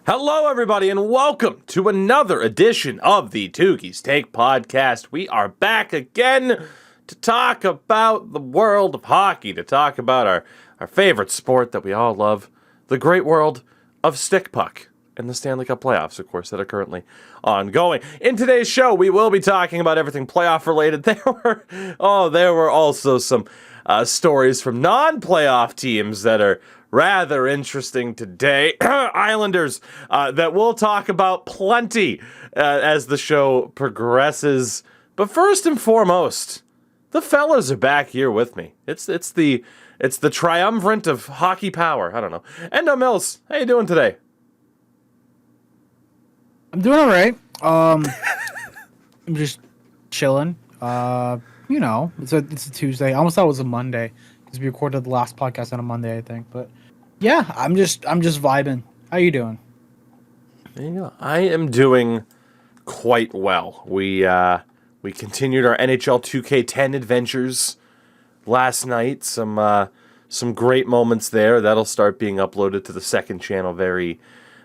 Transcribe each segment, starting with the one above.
Hello, everybody, and welcome to another edition of the Tougies Take Podcast. We are back again to talk about the world of hockey, to talk about our favorite sport that we all love, the great world of stick puck and the Stanley Cup Playoffs, of course, that are currently ongoing. In today's show, we will be talking about everything playoff related. There were also some stories from non-playoff teams that are rather interesting today. Islanders that we'll talk about plenty as the show progresses. But first and foremost, the fellas are back here with me. It's the triumvirate of hockey power. I don't know. Endo Mills, how you doing today? I'm doing all right. I'm just chilling. It's a Tuesday. I almost thought it was a Monday because we recorded the last podcast on a Monday, I think. But yeah, I'm just vibing. How you doing? Yeah, I am doing quite well. We continued our NHL 2K10 adventures last night. Some great moments there. That'll start being uploaded to the second channel very,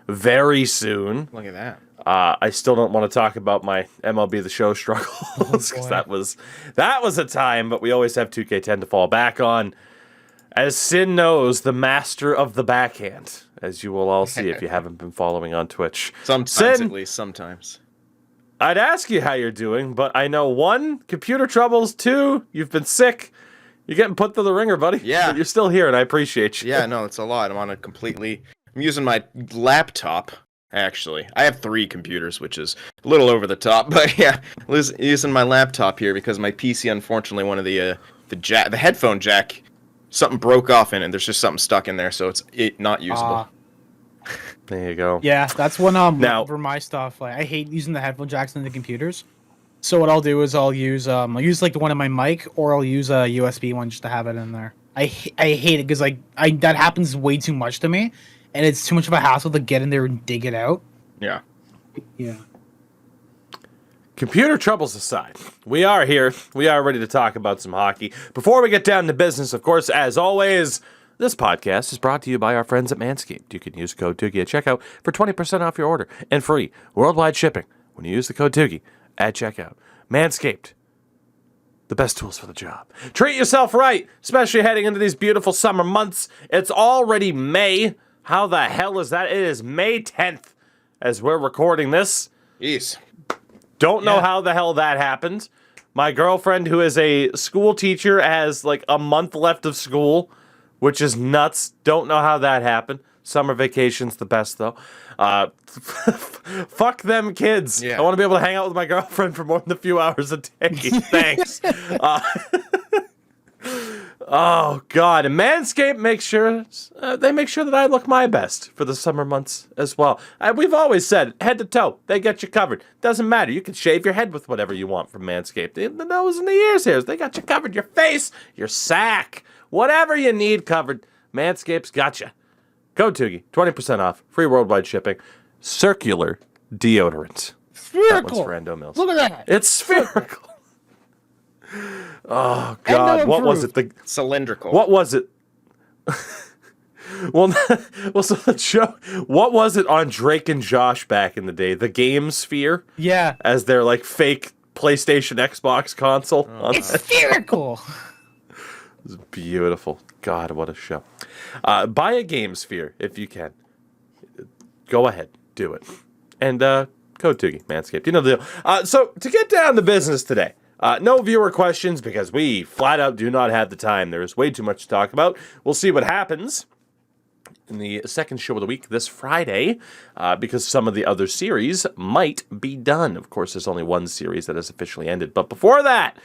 very soon. Look at that. I still don't want to talk about my MLB The Show struggles because that was a time, but we always have 2K10 to fall back on. As Sin knows, the master of the backhand, as you will all see if you haven't been following on Twitch. Sometimes, Sin, at least, sometimes. I'd ask you how you're doing, but I know 1, computer troubles, 2, you've been sick. You're getting put through the ringer, buddy. Yeah. But you're still here, and I appreciate you. Yeah, no, it's a lot. I'm using my laptop, actually. I have 3 computers, which is a little over the top, but yeah, using my laptop here because my PC, unfortunately, one of the headphone jack, something broke off in it. There's just something stuck in there, so it's not usable. There you go. Yeah, that's one now, for my stuff. Like I hate using the headphone jacks in the computers. So what I'll do is I'll use like the one in my mic, or I'll use a USB one just to have it in there. I hate it because that happens way too much to me, and it's too much of a hassle to get in there and dig it out. Yeah. Yeah. Computer troubles aside, we are here. We are ready to talk about some hockey. Before we get down to business, of course, as always, this podcast is brought to you by our friends at Manscaped. You can use code Tougie at checkout for 20% off your order and free worldwide shipping when you use the code Tougie at checkout. Manscaped, the best tools for the job. Treat yourself right, especially heading into these beautiful summer months. It's already May. How the hell is that? It is May 10th as we're recording this. Jeez. Don't know how the hell that happened. My girlfriend, who is a school teacher, has like a month left of school, which is nuts. Don't know how that happened. Summer vacation's the best, though. Fuck them kids. Yeah. I want to be able to hang out with my girlfriend for more than a few hours a day. Thanks. Oh, God. And Manscaped makes sure, they make sure that I look my best for the summer months as well. We've always said, head to toe, they get you covered. Doesn't matter. You can shave your head with whatever you want from Manscaped. The nose and the ears hairs, they got you covered. Your face, your sack, whatever you need covered, Manscaped's got you. Code Tougie, 20% off, free worldwide shipping. Circular deodorant. Spherical. That one's for Endo Mills. Look at that. It's spherical. Oh, God. What was it? Cylindrical. What was it? well, so the show, what was it on Drake and Josh back in the day? The Game Sphere? Yeah. As their, like, fake PlayStation Xbox console? Oh, It's spherical. It was beautiful. God, what a show. Buy a Game Sphere if you can. Go ahead. Do it. And code Tougie, Manscaped. You know the deal. So, to get down to business today, no viewer questions because we flat out do not have the time. There is way too much to talk about. We'll see what happens in the second show of the week this Friday because some of the other series might be done. Of course, there's only one series that has officially ended. But before that,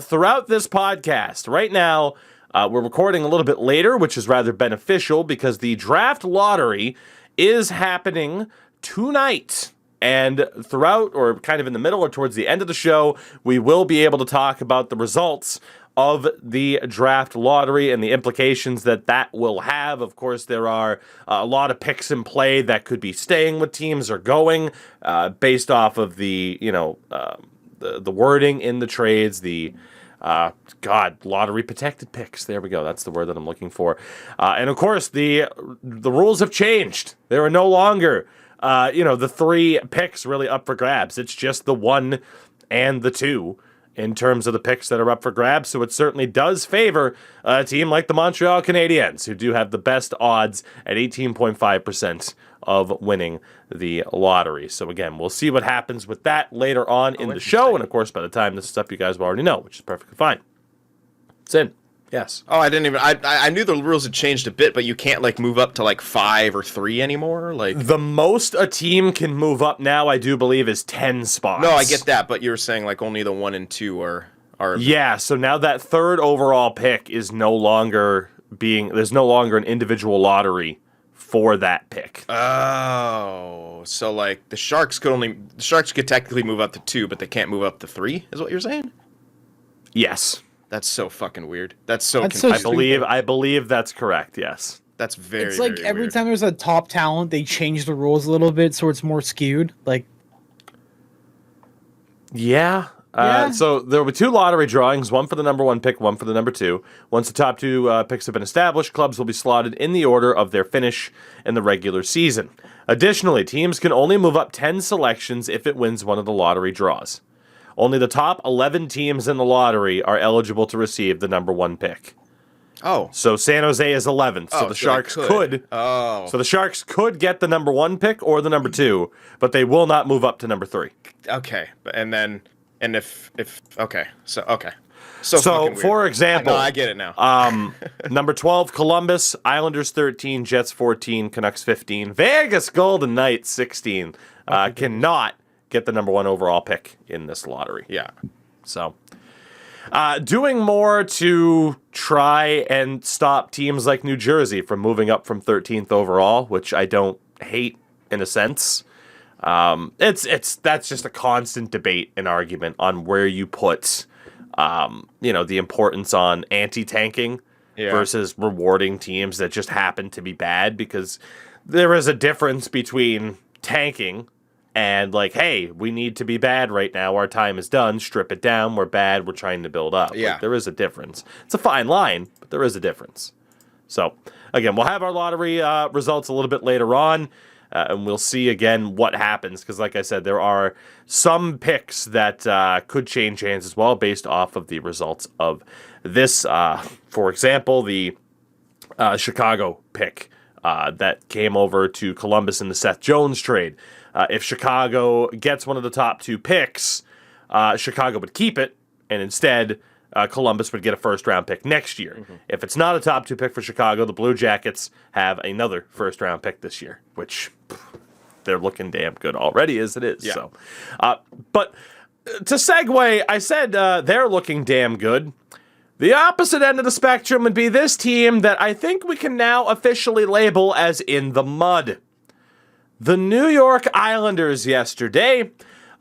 throughout this podcast, right now, we're recording a little bit later, which is rather beneficial because the draft lottery is happening tonight. And throughout, or kind of in the middle or towards the end of the show, we will be able to talk about the results of the draft lottery and the implications that that will have. Of course, there are a lot of picks in play that could be staying with teams or going based off of the, the wording in the trades, the lottery protected picks. There we go. That's the word that I'm looking for. And of course, the rules have changed. There are no longer the 3 picks really up for grabs. It's just the 1 and the 2 in terms of the picks that are up for grabs. So it certainly does favor a team like the Montreal Canadiens, who do have the best odds at 18.5% of winning the lottery. So again, we'll see what happens with that later on in the show. And of course, by the time this is stuff you guys will already know, which is perfectly fine. It's in. Yes. Oh, I didn't even. I knew the rules had changed a bit, but you can't like move up to like 5 or 3 anymore. Like the most a team can move up now, I do believe, is 10 spots. No, I get that, but you were saying like only the 1 and 2 are. Yeah. So now that 3rd overall pick is no longer there's no longer an individual lottery for that pick. Oh, so like the Sharks could technically move up to 2, but they can't move up to 3. Is what you're saying? Yes. That's so fucking weird. That's so I believe that's correct, yes. That's very It's like very every weird. time there's a top talent, they change the rules a little bit so it's more skewed. Like, yeah. Yeah. So there will be 2 lottery drawings, one for the number 1 pick, one for the number 2. Once the top 2 picks have been established, clubs will be slotted in the order of their finish in the regular season. Additionally, teams can only move up 10 selections if it wins one of the lottery draws. Only the top 11 teams in the lottery are eligible to receive the number 1 pick. Oh. So San Jose is 11th, so Oh, the so Sharks they could. Oh. So the Sharks could get the number 1 pick or the number 2, but they will not move up to number 3. Okay. And if okay. So okay. So fucking weird. for example, No, I get it now. Number 12, Columbus, Islanders 13, Jets 14, Canucks 15, Vegas Golden Knights 16 cannot get the number 1 overall pick in this lottery. Yeah. So, doing more to try and stop teams like New Jersey from moving up from 13th overall, which I don't hate in a sense. That's just a constant debate and argument on where you put, the importance on anti-tanking versus rewarding teams that just happen to be bad, because there is a difference between tanking and like, hey, we need to be bad right now. Our time is done. Strip it down. We're bad. We're trying to build up. Yeah. Like, there is a difference. It's a fine line, but there is a difference. So, again, we'll have our lottery results a little bit later on, and we'll see again what happens. Because, like I said, there are some picks that could change hands as well based off of the results of this. For example, the Chicago pick that came over to Columbus in the Seth Jones trade. If Chicago gets one of the top 2 picks, Chicago would keep it, and instead Columbus would get a first-round pick next year. Mm-hmm. If it's not a top 2 pick for Chicago, the Blue Jackets have another first-round pick this year, which they're looking damn good already as it is. Yeah. So, but to segue, I said they're looking damn good. The opposite end of the spectrum would be this team that I think we can now officially label as in the mud. The New York Islanders yesterday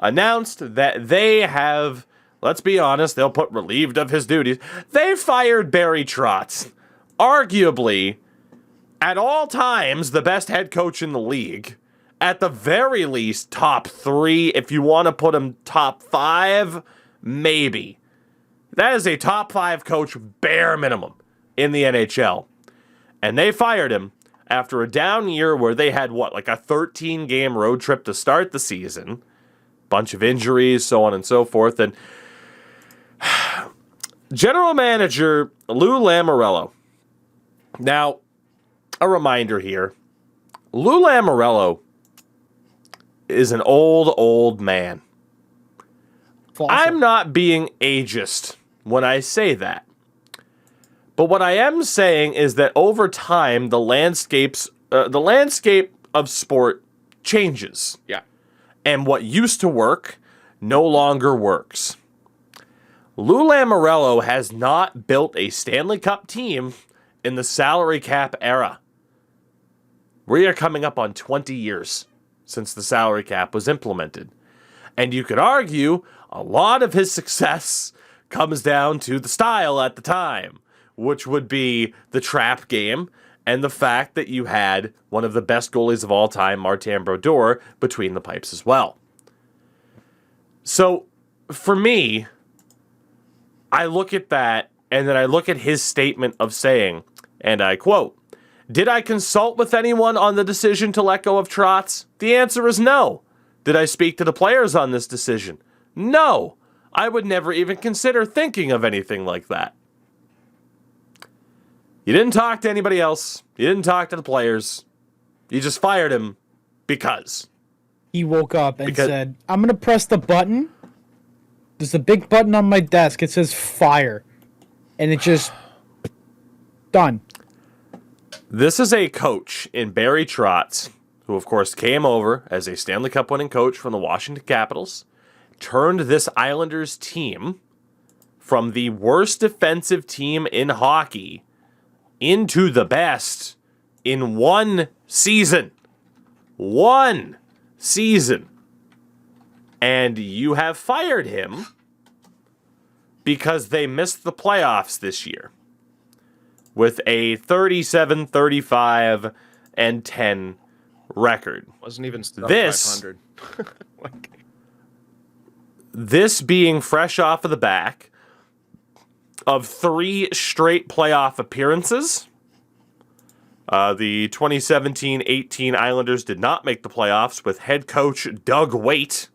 announced that they have, let's be honest, they'll put relieved of his duties. They fired Barry Trotz, arguably, at all times, the best head coach in the league. At the very least, top 3. If you want to put him top 5, maybe. That is a top 5 coach, bare minimum, in the NHL. And they fired him after a down year where they had, like a 13-game road trip to start the season. Bunch of injuries, so on and so forth. And General Manager Lou Lamoriello. Now, a reminder here. Lou Lamoriello is an old man. fossil. I'm not being ageist when I say that. But what I am saying is that over time, the landscape of sport changes. Yeah. And what used to work no longer works. Lou Lamoriello has not built a Stanley Cup team in the salary cap era. We are coming up on 20 years since the salary cap was implemented. And you could argue a lot of his success comes down to the style at the time, which would be the trap game and the fact that you had one of the best goalies of all time, Martin Brodeur, between the pipes as well. So, for me, I look at that, and then I look at his statement of saying, and I quote, Did I consult with anyone on the decision to let go of Trotz? The answer is no. Did I speak to the players on this decision? No. I would never even consider thinking of anything like that. You didn't talk to anybody else. You didn't talk to the players. You just fired him because. He woke up and said, I'm going to press the button. There's a big button on my desk. It says fire. And it just... done. This is a coach in Barry Trotz, who of course came over as a Stanley Cup winning coach from the Washington Capitals, turned this Islanders team from the worst defensive team in hockey into the best in one season. One season. And you have fired him because they missed the playoffs this year with a 37, 35, and 10 record. Wasn't even sub This 500. This being fresh off of the back of 3 straight playoff appearances. The 2017-18 Islanders did not make the playoffs with head coach Doug Weight.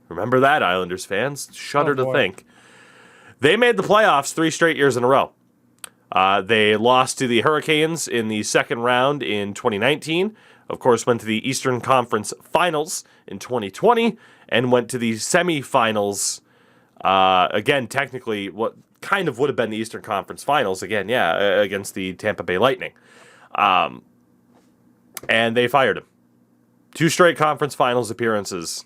Remember that, Islanders fans? Shudder to think. They made the playoffs 3 straight years in a row. They lost to the Hurricanes in the second round in 2019. Of course, went to the Eastern Conference Finals in 2020 and went to the semifinals. Again, technically, what kind of would have been the Eastern Conference Finals. Again, against the Tampa Bay Lightning. And they fired him. 2 straight conference finals appearances.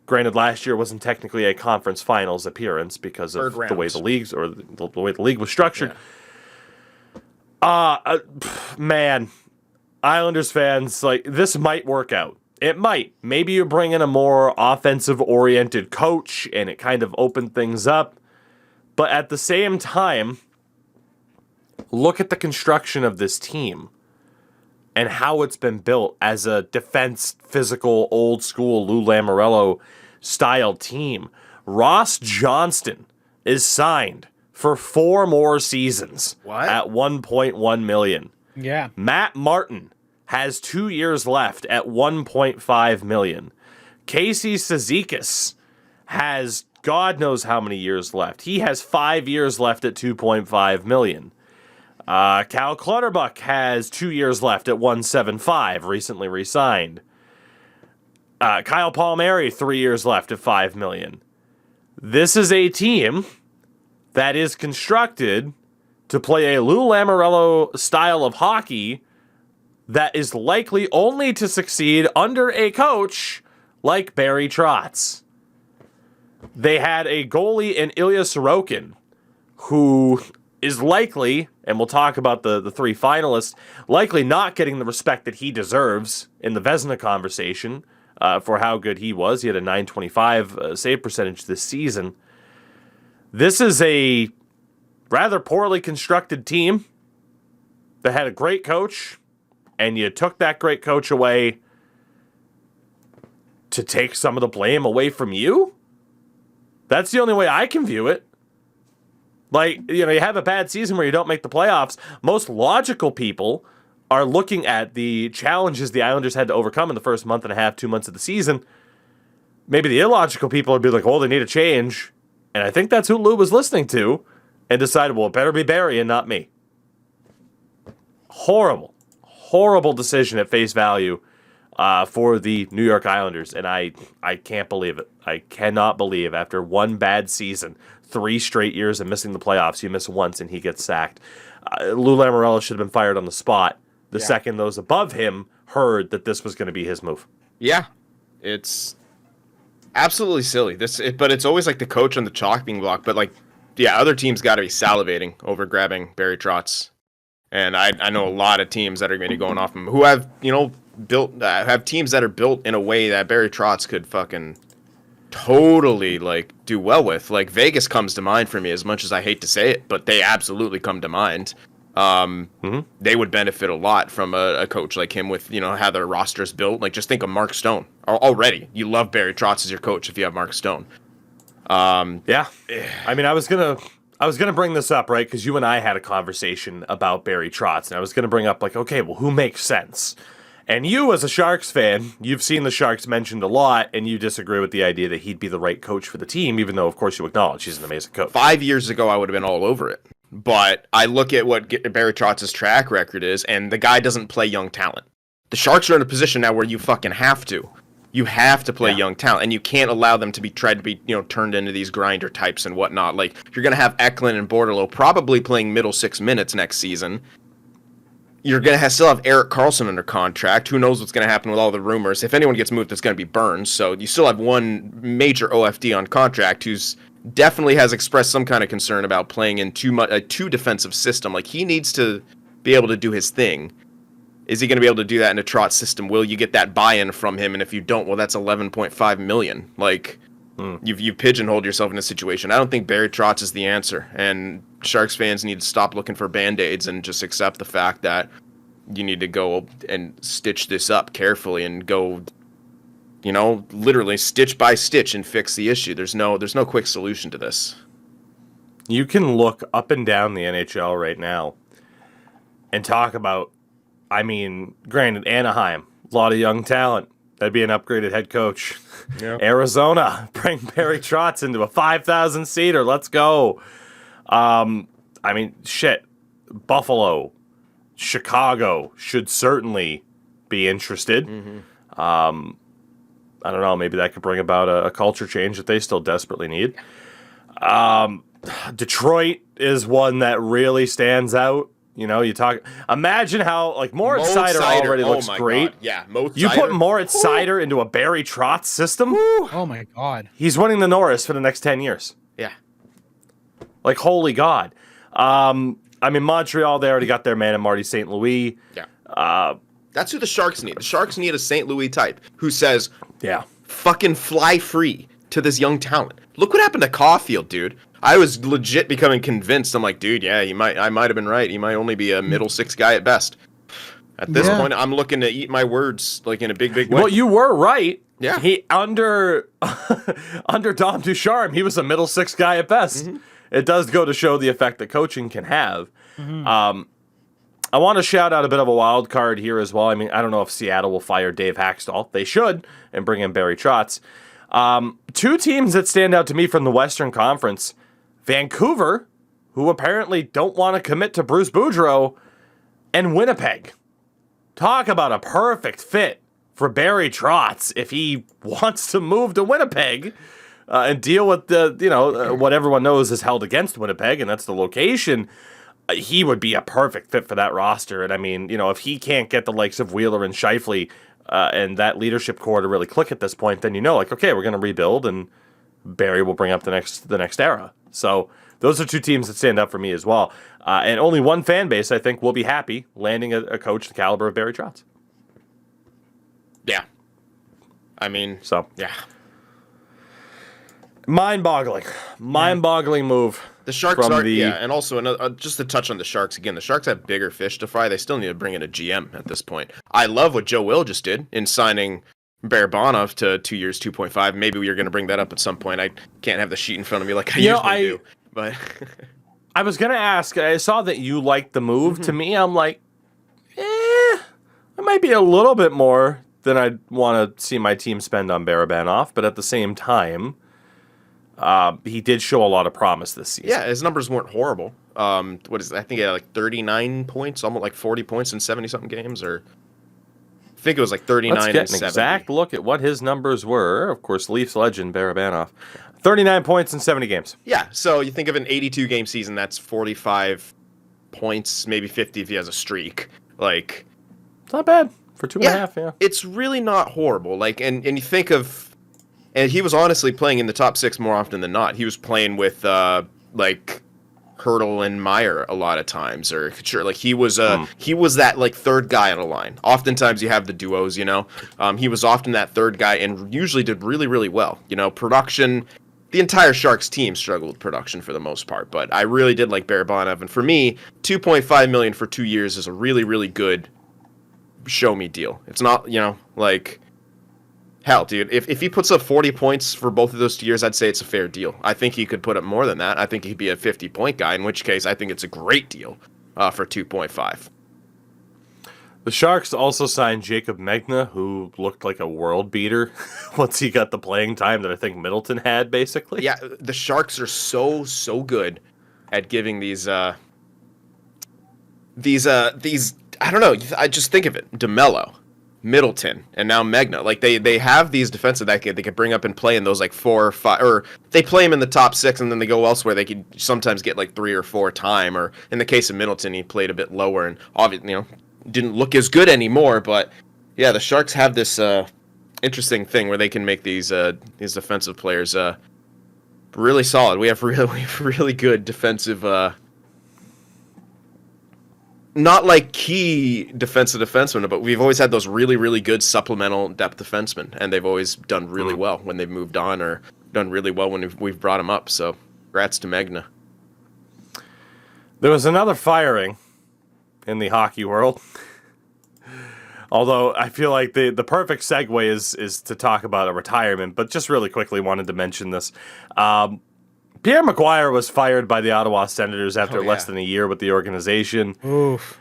Granted, last year wasn't technically a conference finals appearance because of the way the leagues or the way the league was structured. Yeah. Man, Islanders fans, like, this might work out. It might. Maybe you bring in a more offensive-oriented coach and it kind of opened things up. But at the same time, look at the construction of this team and how it's been built as a defense, physical, old-school Lou Lamoriello-style team. Ross Johnston is signed for 4 more seasons at $1.1 million. Yeah. Matt Martin has 2 years left at $1.5 million. Casey Cizikas has God knows how many years left. He has 5 years left at $2.5 million. Cal Clutterbuck has 2 years left at $1.75, recently re-signed. Kyle Palmieri, 3 years left at $5 million. This is a team that is constructed to play a Lou Lamoriello style of hockey that is likely only to succeed under a coach like Barry Trotz. They had a goalie in Ilya Sorokin, who is likely, and we'll talk about the 3 finalists, likely not getting the respect that he deserves in the Vezina conversation for how good he was. He had a .925 save percentage this season. This is a rather poorly constructed team that had a great coach, and you took that great coach away to take some of the blame away from you? That's the only way I can view it. Like, you have a bad season where you don't make the playoffs. Most logical people are looking at the challenges the Islanders had to overcome in the first month and a half, 2 months of the season. Maybe the illogical people would be like, oh, they need a change. And I think that's who Lou was listening to and decided, well, it better be Barry and not me. Horrible decision at face value for the New York Islanders, and I can't believe it. I cannot believe after one bad season, 3 straight years of missing the playoffs, you miss once and he gets sacked. Lou Lamoriello should have been fired on the spot the second those above him heard that this was going to be his move. Yeah, it's absolutely silly. But it's always like the coach on the chopping block. But other teams got to be salivating over grabbing Barry Trotz, and I know a lot of teams that are going to be going off him who have have teams that are built in a way that Barry Trotz could fucking totally do well with. Like Vegas comes to mind for me, as much as I hate to say it, but they absolutely come to mind. They would benefit a lot from a coach like him with how their roster's built. Like just think of Mark Stone. Already, you love Barry Trotz as your coach if you have Mark Stone. Yeah, I mean, I was gonna I was going to bring this up, right? Because you and I had a conversation about Barry Trotz, and I was going to bring up, like, okay, well, who makes sense? And you, as a Sharks fan, you've seen the Sharks mentioned a lot, and you disagree with the idea that he'd be the right coach for the team, even though, of course, you acknowledge he's an amazing coach. 5 years ago, I would have been all over it. But I look at what Barry Trotz's track record is, and the guy doesn't play young talent. The Sharks are in a position now where you fucking have to. You have to play young talent, and you can't allow them to be tried to be, turned into these grinder types and whatnot. Like, you're going to have Eklund and Bordelot probably playing middle 6 minutes next season. You're going to still have Erik Karlsson under contract. Who knows what's going to happen with all the rumors? If anyone gets moved, it's going to be Burns. So you still have one major OFD on contract who's definitely has expressed some kind of concern about playing in a too defensive system. Like, he needs to be able to do his thing. Is he going to be able to do that in a Trotz system? Will you get that buy-in from him? And if you don't, well, that's $11.5 million. Like, you've pigeonholed yourself in a situation. I don't think Barry Trotz is the answer. And Sharks fans need to stop looking for Band-Aids and just accept the fact that you need to go and stitch this up carefully and go, literally stitch by stitch and fix the issue. There's no quick solution to this. You can look up and down the NHL right now and talk about, granted, Anaheim, a lot of young talent. That'd be an upgraded head coach. Yep. Arizona, bring Barry Trotz into a 5,000-seater. Let's go. Buffalo, Chicago should certainly be interested. Mm-hmm. I don't know. Maybe that could bring about a culture change that they still desperately need. Detroit is one that really stands out. Imagine how, like, Moritz Seider already looks great. God. Yeah, Moritz You Seider. put Moritz Seider into a Barry Trotz system? Oh, my God. He's winning the Norris for the next 10 years. Yeah. Like, holy God. Montreal, they already got their man in Marty St. Louis. Yeah. That's who the Sharks need. The Sharks need a St. Louis type who says, fucking fly free to this young talent. Look what happened to Caulfield, dude. I was legit becoming convinced. I'm like, dude, yeah, I might have been right. He might only be a middle 6 guy at best. At this point, I'm looking to eat my words like in a big way. Well, you were right. Yeah. He under Dom Ducharme, he was a middle 6 guy at best. Mm-hmm. It does go to show the effect that coaching can have. Mm-hmm. I want to shout out a bit of a wild card here as well. I don't know if Seattle will fire Dave Haxtell. They should, and bring in Barry Trotz. 2 teams that stand out to me from the Western Conference. Vancouver, who apparently don't want to commit to Bruce Boudreau, and Winnipeg. Talk about a perfect fit for Barry Trotz if he wants to move to Winnipeg and deal with what everyone knows is held against Winnipeg, and that's the location. He would be a perfect fit for that roster. And if he can't get the likes of Wheeler and Scheifele and that leadership core to really click at this point, then okay, we're going to rebuild, and Barry will bring up the next era. So those are 2 teams that stand up for me as well. And only one fan base, I think, will be happy landing a coach the caliber of Barry Trotz. Yeah. Yeah. Mind-boggling move. The Sharks and also just to touch on the Sharks again, the Sharks have bigger fish to fry. They still need to bring in a GM at this point. I love what Joe Will just did in signing Barabanov to 2 years, 2.5. Maybe we are going to bring that up at some point. I can't have the sheet in front of me like I usually do. But I was going to ask, I saw that you liked the move. Mm-hmm. To me, I'm like, it might be a little bit more than I'd want to see my team spend on Barabanov, but at the same time, he did show a lot of promise this season. Yeah, his numbers weren't horrible. I think he had like 39 points, almost like 40 points in 70-something games, or I think it was like 39 Let's get and 70. An exact look at what his numbers were. Of course, Leafs legend Barabanov. 39 points in 70 games. Yeah, so you think of an 82-game season, that's 45 points, maybe 50 if he has a streak. Like, it's not bad for 2.5, yeah. It's really not horrible. Like, and you think of... And he was honestly playing in the top 6 more often than not. He was playing with, Hurdle and Meyer a lot of times, or sure, like he was that like third guy on a line. Oftentimes you have the duos, he was often that third guy and usually did really, really well. Production, the entire Sharks team struggled with production for the most part, but I really did like Barabanov, and for me, $2.5 million for 2 years is a really, really good show me deal. It's not, Hell, dude, if he puts up 40 points for both of those 2 years, I'd say it's a fair deal. I think he could put up more than that. I think he'd be a 50-point guy, in which case I think it's a great deal for 2.5. The Sharks also signed Jacob Magna, who looked like a world beater once he got the playing time that I think Middleton had, basically. Yeah, the Sharks are so good at giving these I don't know, I just think of it, DeMello, Middleton, and now Magna. Like they have these defensive that they could bring up and play in those like 4 or 5, or they play him in the top 6 and then they go elsewhere. They could sometimes get like 3 or 4 time, or in the case of Middleton, he played a bit lower and obviously, didn't look as good anymore. But yeah, the Sharks have this interesting thing where they can make these defensive players really solid. We have really good defensive, not like key defensemen, but we've always had those really good supplemental depth defensemen, and they've always done really well when they've moved on, or done really well when we've brought them up. So, congrats to Magna. There was another firing in the hockey world. Although I feel like the perfect segue is to talk about a retirement, but just really quickly wanted to mention this. Pierre Mcguire was fired by the Ottawa Senators after less than a year with the organization. Oof.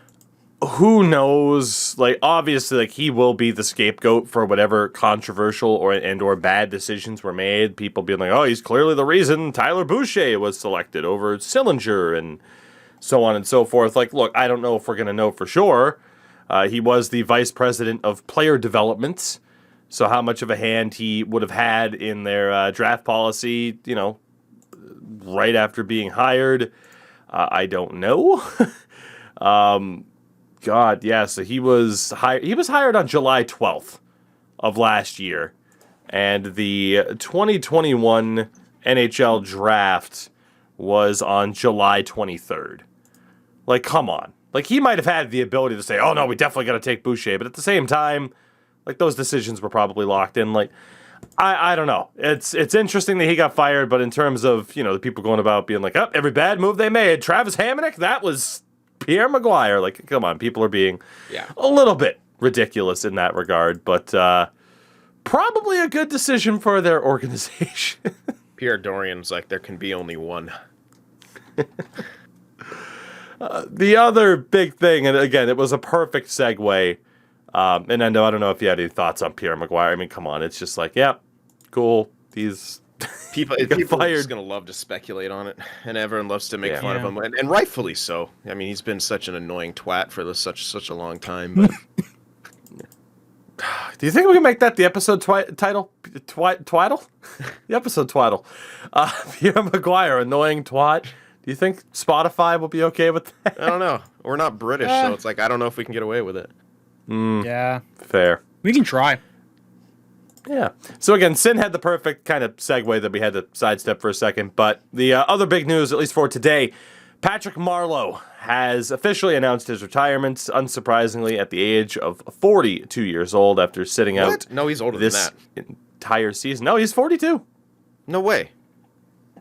Who knows? Like, obviously, like, he will be the scapegoat for whatever controversial or bad decisions were made. People being like, oh, he's clearly the reason Tyler Boucher was selected over Sillinger and so on and so forth. Like, look, I don't know if we're going to know for sure. He was the vice president of player development, so how much of a hand he would have had in their draft policy, right after being hired, I don't know. So he was hired. He was hired on July 12th of last year, and the 2021 NHL draft was on July 23rd. Like, come on. Like, he might have had the ability to say, oh, no, we definitely got to take Boucher. But at the same time, like, those decisions were probably locked in. Like, I don't know. It's interesting that he got fired, but in terms of, the people going about being like, oh, every bad move they made, Travis Hamonic, that was Pierre Mcguire. Like, come on, people are being a little bit ridiculous in that regard. But probably a good decision for their organization. Pierre Dorian's like, there can be only one. The other big thing, and again, it was a perfect segue, and I don't know if you had any thoughts on Pierre Mcguire. I mean, come on, it's just like, yeah, cool. These people are just gonna love to speculate on it, and everyone loves to make fun of him, and rightfully so. I mean, he's been such an annoying twat for such a long time. But do you think we can make that the episode title? Twaddle? The episode twaddle. Pierre Mcguire, annoying twat. Do you think Spotify will be okay with that? I don't know. We're not British, so it's like, I don't know if we can get away with it. Yeah. Fair. We can try. Yeah. So again, Sin had the perfect kind of segue that we had to sidestep for a second. But the other big news, at least for today, Patrick Marlowe has officially announced his retirement, unsurprisingly, at the age of 42 years old after sitting out No, he's older this than that. entire season. No, he's 42. No way.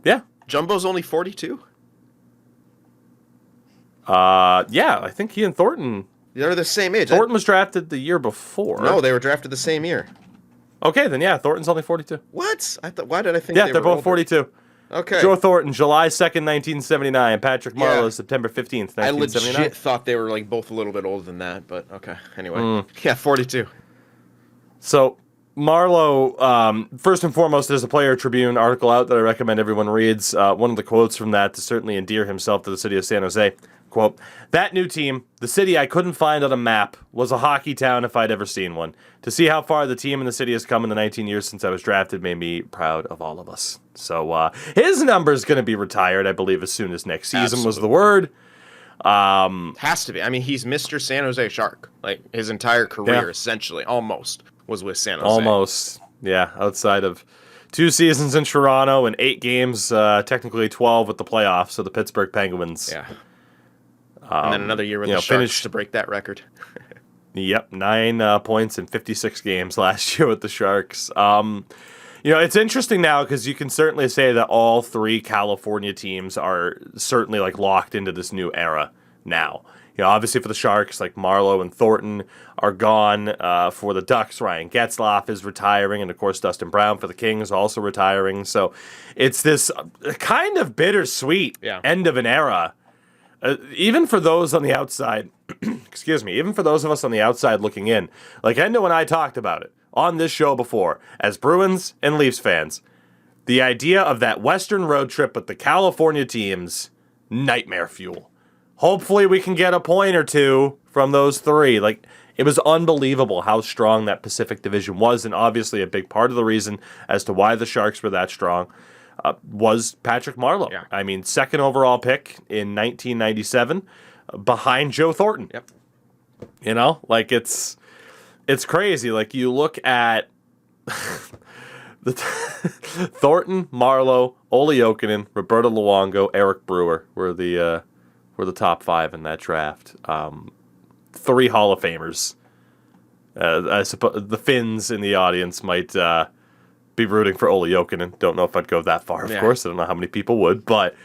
Yeah. Jumbo's only 42? Yeah, I think he and Thornton... They're the same age. Thornton was drafted the year before. No, they were drafted the same year. Okay, then yeah, Thornton's only 42. What? Why did I think they're both older? 42. Okay. Joe Thornton, July 2nd, 1979. Patrick Marlowe, September 15th, 1979. I legit thought they were like both a little bit older than that, but okay. Anyway. Yeah, 42. So, Marlowe, first and foremost, there's a Player Tribune article out that I recommend everyone reads. One of the quotes from that to certainly endear himself to the city of San Jose. Quote, that new team, the city I couldn't find on a map, was a hockey town if I'd ever seen one. To see how far the team and the city has come in the 19 years since I was drafted made me proud of all of us. So his number's going to be retired, I believe, as soon as next season was the word. Has to be. I mean, he's Mr. San Jose Shark. Like, his entire career, essentially, almost, was with San Jose. Almost, yeah, outside of 2 seasons in Toronto and 8 games, technically 12 with the playoffs, so the Pittsburgh Penguins. Yeah. And then another year with the Sharks to break that record. Yep, 9 points in 56 games last year with the Sharks. It's interesting now because you can certainly say that all 3 California teams are certainly like locked into this new era now. obviously for the Sharks, like Marlowe and Thornton are gone. For the Ducks, Ryan Getzlaf is retiring, and of course Dustin Brown for the Kings also retiring. So it's this kind of bittersweet end of an era. Even for those on the outside, excuse me, even for those of us on the outside looking in, like Endo and I talked about it on this show before, as Bruins and Leafs fans, the idea of that Western road trip with the California teams, nightmare fuel. Hopefully we can get a point or two from those three. Like, it was unbelievable how strong that Pacific Division was, and obviously a big part of the reason as to why the Sharks were that strong was Patrick Marlowe. Yeah. I mean, second overall pick in 1997 behind Joe Thornton. Yep. It's crazy. Like, you look at Thornton, Marlowe, Olli Jokinen, Roberto Luongo, Eric Brewer were the top five in that draft. 3 Hall of Famers. I suppose the Finns in the audience might be rooting for Olli Jokinen. Don't know if I'd go that far, of course. I don't know how many people would, but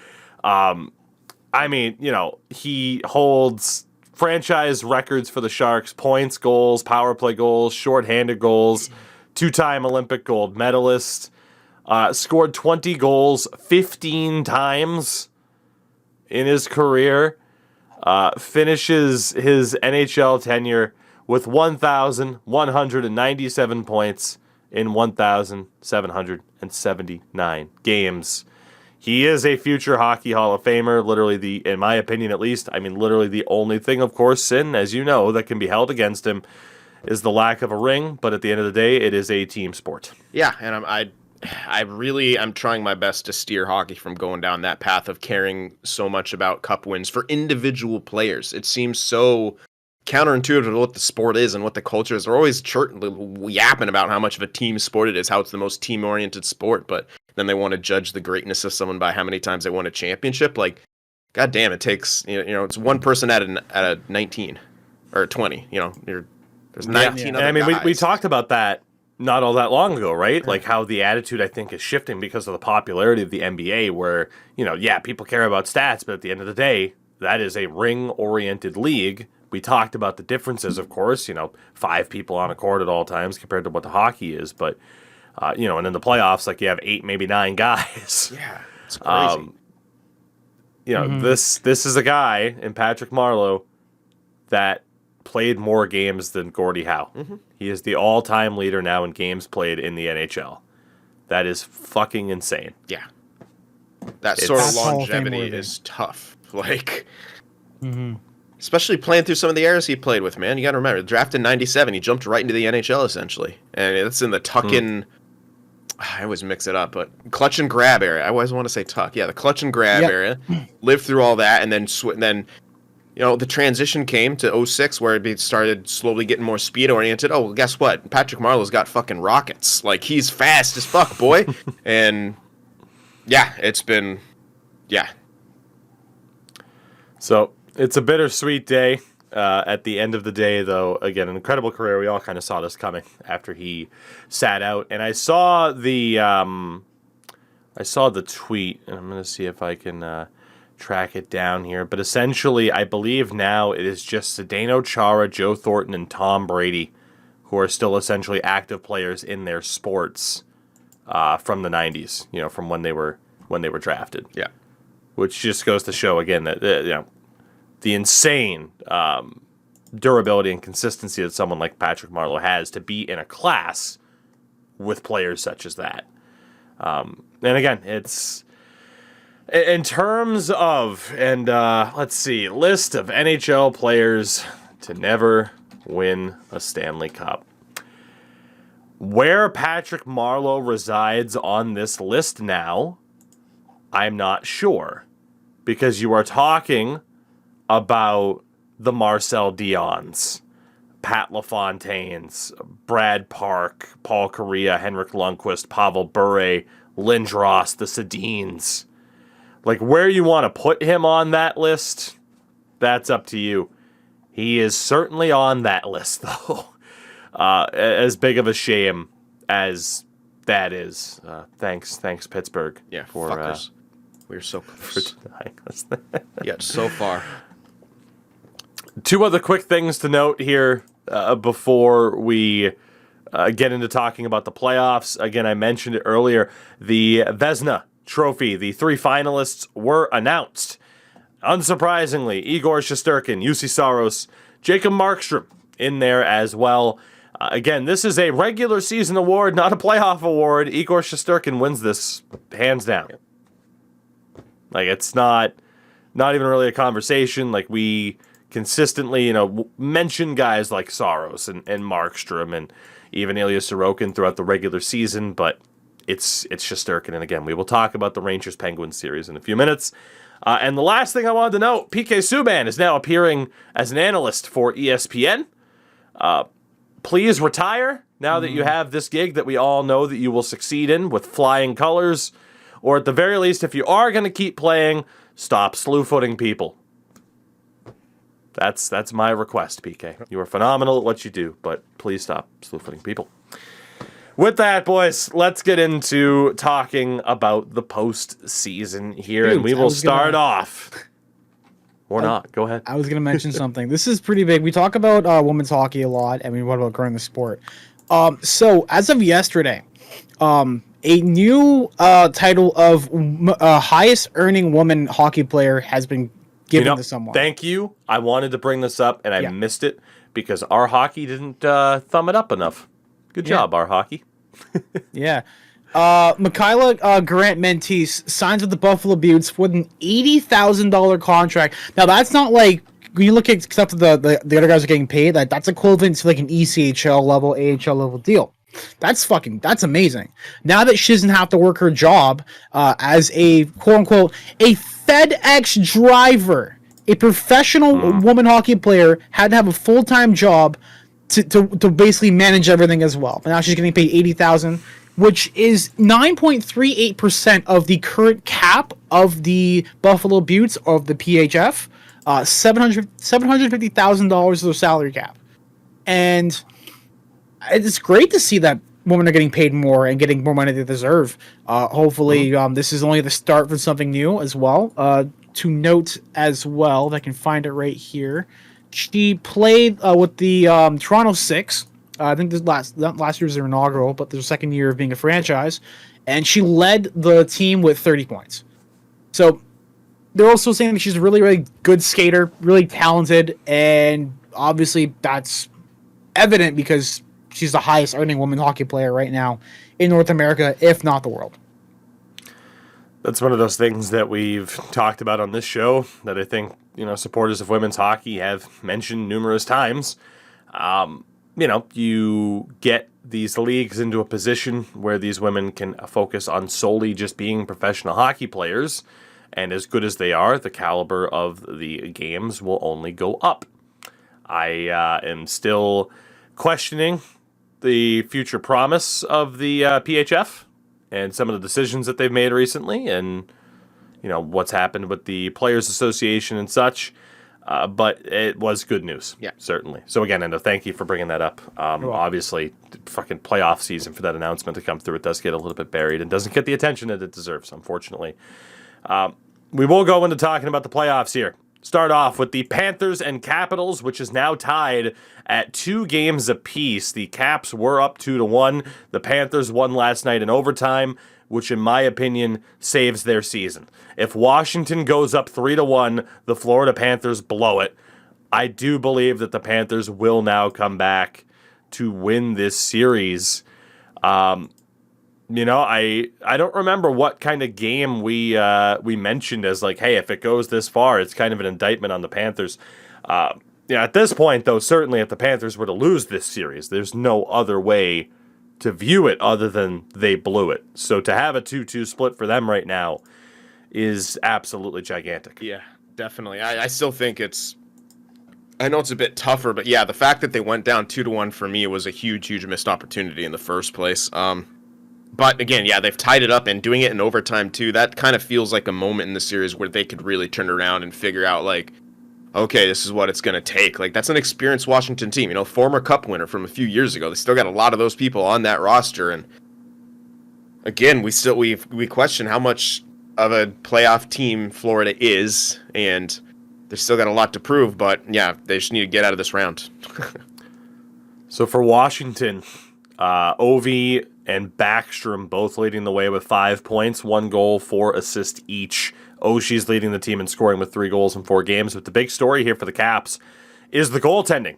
he holds franchise records for the Sharks: points, goals, power play goals, shorthanded goals, 2-time Olympic gold medalist, scored 20 goals 15 times in his career, finishes his NHL tenure with 1,197 points in 1,779 games. He is a future Hockey Hall of Famer, literally in my opinion at least, literally the only thing, of course, Sin, as you know, that can be held against him is the lack of a ring, but at the end of the day, it is a team sport. Yeah, and I'm trying my best to steer hockey from going down that path of caring so much about cup wins for individual players. It seems so counterintuitive to what the sport is and what the culture is. They're always yapping about how much of a team sport it is, how it's the most team-oriented sport, but then they want to judge the greatness of someone by how many times they won a championship. Like, God damn, it takes, it's one person at a 19 or 20, there's 19 other guys. We talked about that not all that long ago, right? Like how the attitude, I think, is shifting because of the popularity of the NBA where, people care about stats, but at the end of the day, that is a ring-oriented league. We talked about the differences, of course, 5 people on a court at all times compared to what the hockey is. But, and in the playoffs, like you have 8, maybe 9 guys. Yeah, it's crazy. This is a guy in Patrick Marlowe that played more games than Gordie Howe. Mm-hmm. He is the all-time leader now in games played in the NHL. That is fucking insane. Yeah. That sort of longevity is tough. Like, especially playing through some of the eras he played with, man. You got to remember, drafted in 97, he jumped right into the NHL, essentially. And it's in the tuck-in... I always mix it up, but clutch and grab area. I always want to say tuck. Yeah, the clutch and grab area. Lived through all that, and then the transition came to 06 where it started slowly getting more speed oriented. Oh, well, guess what? Patrick Marlowe's got fucking rockets. Like, he's fast as fuck, boy. And yeah, it's been, So it's a bittersweet day. At the end of the day, though, again, an incredible career. We all kind of saw this coming after he sat out. And I saw the tweet, and I'm going to see if I can track it down here. But essentially, I believe now it is just Zdeno Chara, Joe Thornton, and Tom Brady who are still essentially active players in their sports from the 90s, from when they were drafted. Yeah. Which just goes to show, again, that, the insane durability and consistency that someone like Patrick Marlowe has to be in a class with players such as that. And again, it's in terms of, and let's see, list of NHL players to never win a Stanley Cup. Where Patrick Marlowe resides on this list now, I'm not sure. Because you are talking about the Marcel Dion's, Pat LaFontaine's, Brad Park, Paul Kariya, Henrik Lundqvist, Pavel Bure, Lindros, the Sedins. Like, where you want to put him on that list, that's up to you. He is certainly on that list, though. As big of a shame as that is. Thanks, Pittsburgh. Yeah, for fuckers. We're so close. For denying us. Yeah, so far. Two other quick things to note here before we get into talking about the playoffs. Again, I mentioned it earlier. The Vezina Trophy, the 3 finalists were announced. Unsurprisingly, Igor Shesterkin, UC Saros, Jacob Markstrom in there as well. Again, this is a regular season award, not a playoff award. Igor Shesterkin wins this hands down. Like, it's not even really a conversation. Like, we consistently, mention guys like Saros and Markstrom and even Ilya Sorokin throughout the regular season, but it's Shesterkin. And again, we will talk about the Rangers-Penguins series in a few minutes. And the last thing I wanted to note, PK Subban is now appearing as an analyst for ESPN. Please retire now that you have this gig that we all know that you will succeed in with flying colors. Or at the very least, if you are going to keep playing, stop slew-footing people. That's my request, PK. You are phenomenal at what you do, but please stop slew-footing people. With that, boys, let's get into talking about the postseason here, and we will start off. Or not. Go ahead. I was going to mention something. This is pretty big. We talk about women's hockey a lot, and we talk about growing the sport. So, as of yesterday, a new title of highest earning woman hockey player has been given to someone. Thank you. I wanted to bring this up, and I missed it because our hockey didn't thumb it up enough. Good job, our hockey. Yeah. Mcguire Grant Mentis signs with the Buffalo Beauts with an $80,000 contract. Now, that's not like, when you look at stuff that the other guys are getting paid, that's equivalent to like an ECHL level, AHL level deal. That's amazing. Now that she doesn't have to work her job as a quote-unquote a FedEx driver, a professional woman hockey player had to have a full-time job to basically manage everything as well. But now she's getting paid $80,000, which is 9.38% of the current cap of the Buffalo Beauts of the PHF. $750,000 is their salary cap, and it's great to see that women are getting paid more and getting more money they deserve. Hopefully, this is only the start for something new as well. To note as well, if I can find it right here, she played with the Toronto Six. I think this last year was their inaugural, but their second year of being a franchise, and she led the team with 30 points. So they're also saying that she's a really, really good skater, really talented, and obviously that's evident because she's the highest earning woman hockey player right now in North America, if not the world. That's one of those things that we've talked about on this show that I think, supporters of women's hockey have mentioned numerous times. You get these leagues into a position where these women can focus on solely just being professional hockey players. And as good as they are, the caliber of the games will only go up. I am still questioning the future promise of the PHF and some of the decisions that they've made recently and, what's happened with the Players Association and such. But it was good news, certainly. So again, Endo, thank you for bringing that up. Obviously, fucking playoff season for that announcement to come through, it does get a little bit buried and doesn't get the attention that it deserves, unfortunately. We will go into talking about the playoffs here. Start off with the Panthers and Capitals, which is now tied at 2 games apiece. The Caps were up 2-1. The Panthers won last night in overtime, which in my opinion saves their season. If Washington goes up 3-1, the Florida Panthers blow it. I do believe that the Panthers will now come back to win this series. I don't remember what kind of game we mentioned as like, hey, if it goes this far, it's kind of an indictment on the Panthers. At this point, though, certainly if the Panthers were to lose this series, there's no other way to view it other than they blew it. So to have a 2-2 split for them right now is absolutely gigantic. Yeah, definitely. I still think I know it's a bit tougher, but yeah, the fact that they went down 2-1 for me was a huge missed opportunity in the first place. But again, yeah, they've tied it up and doing it in overtime too. That kind of feels like a moment in the series where they could really turn around and figure out like, okay, this is what it's going to take. Like, that's an experienced Washington team, former cup winner from a few years ago. They still got a lot of those people on that roster. And again, we question how much of a playoff team Florida is. And they still got a lot to prove, but yeah, they just need to get out of this round. So for Washington, Ovi and Backstrom both leading the way with 5 points, 1 goal, 4 assists each. Oshie's leading the team in scoring with 3 goals in 4 games. But the big story here for the Caps is the goaltending.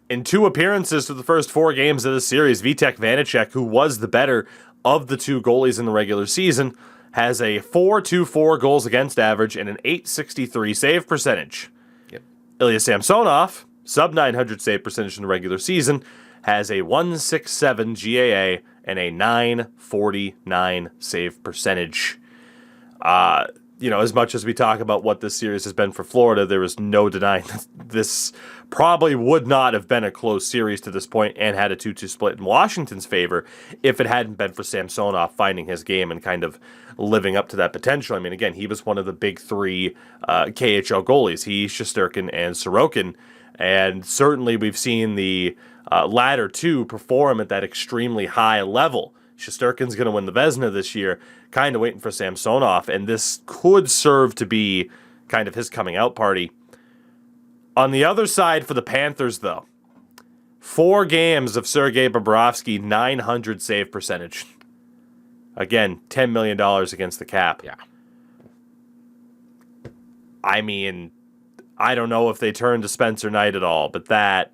In 2 appearances through the first 4 games of this series, Vitek Vanacek, who was the better of the 2 goalies in the regular season, has a 4.24 goals against average and an 8.63 save percentage. Yep. Ilya Samsonov, sub 900 save percentage in the regular season, has a 1.67 GAA and a 9.49 save percentage. As much as we talk about what this series has been for Florida, there is no denying that this probably would not have been a close series to this point and had a 2-2 split in Washington's favor if it hadn't been for Samsonov finding his game and kind of living up to that potential. I mean, again, he was one of the big 3 KHL goalies. He, Shesterkin, and Sorokin. And certainly we've seen the latter 2 perform at that extremely high level. Shesterkin's going to win the Vezina this year, kind of waiting for Samsonov, and this could serve to be kind of his coming out party. On the other side for the Panthers, though, 4 games of Sergei Bobrovsky, 900 save percentage. Again, $10 million against the cap. Yeah. I mean, I don't know if they turn to Spencer Knight at all, but that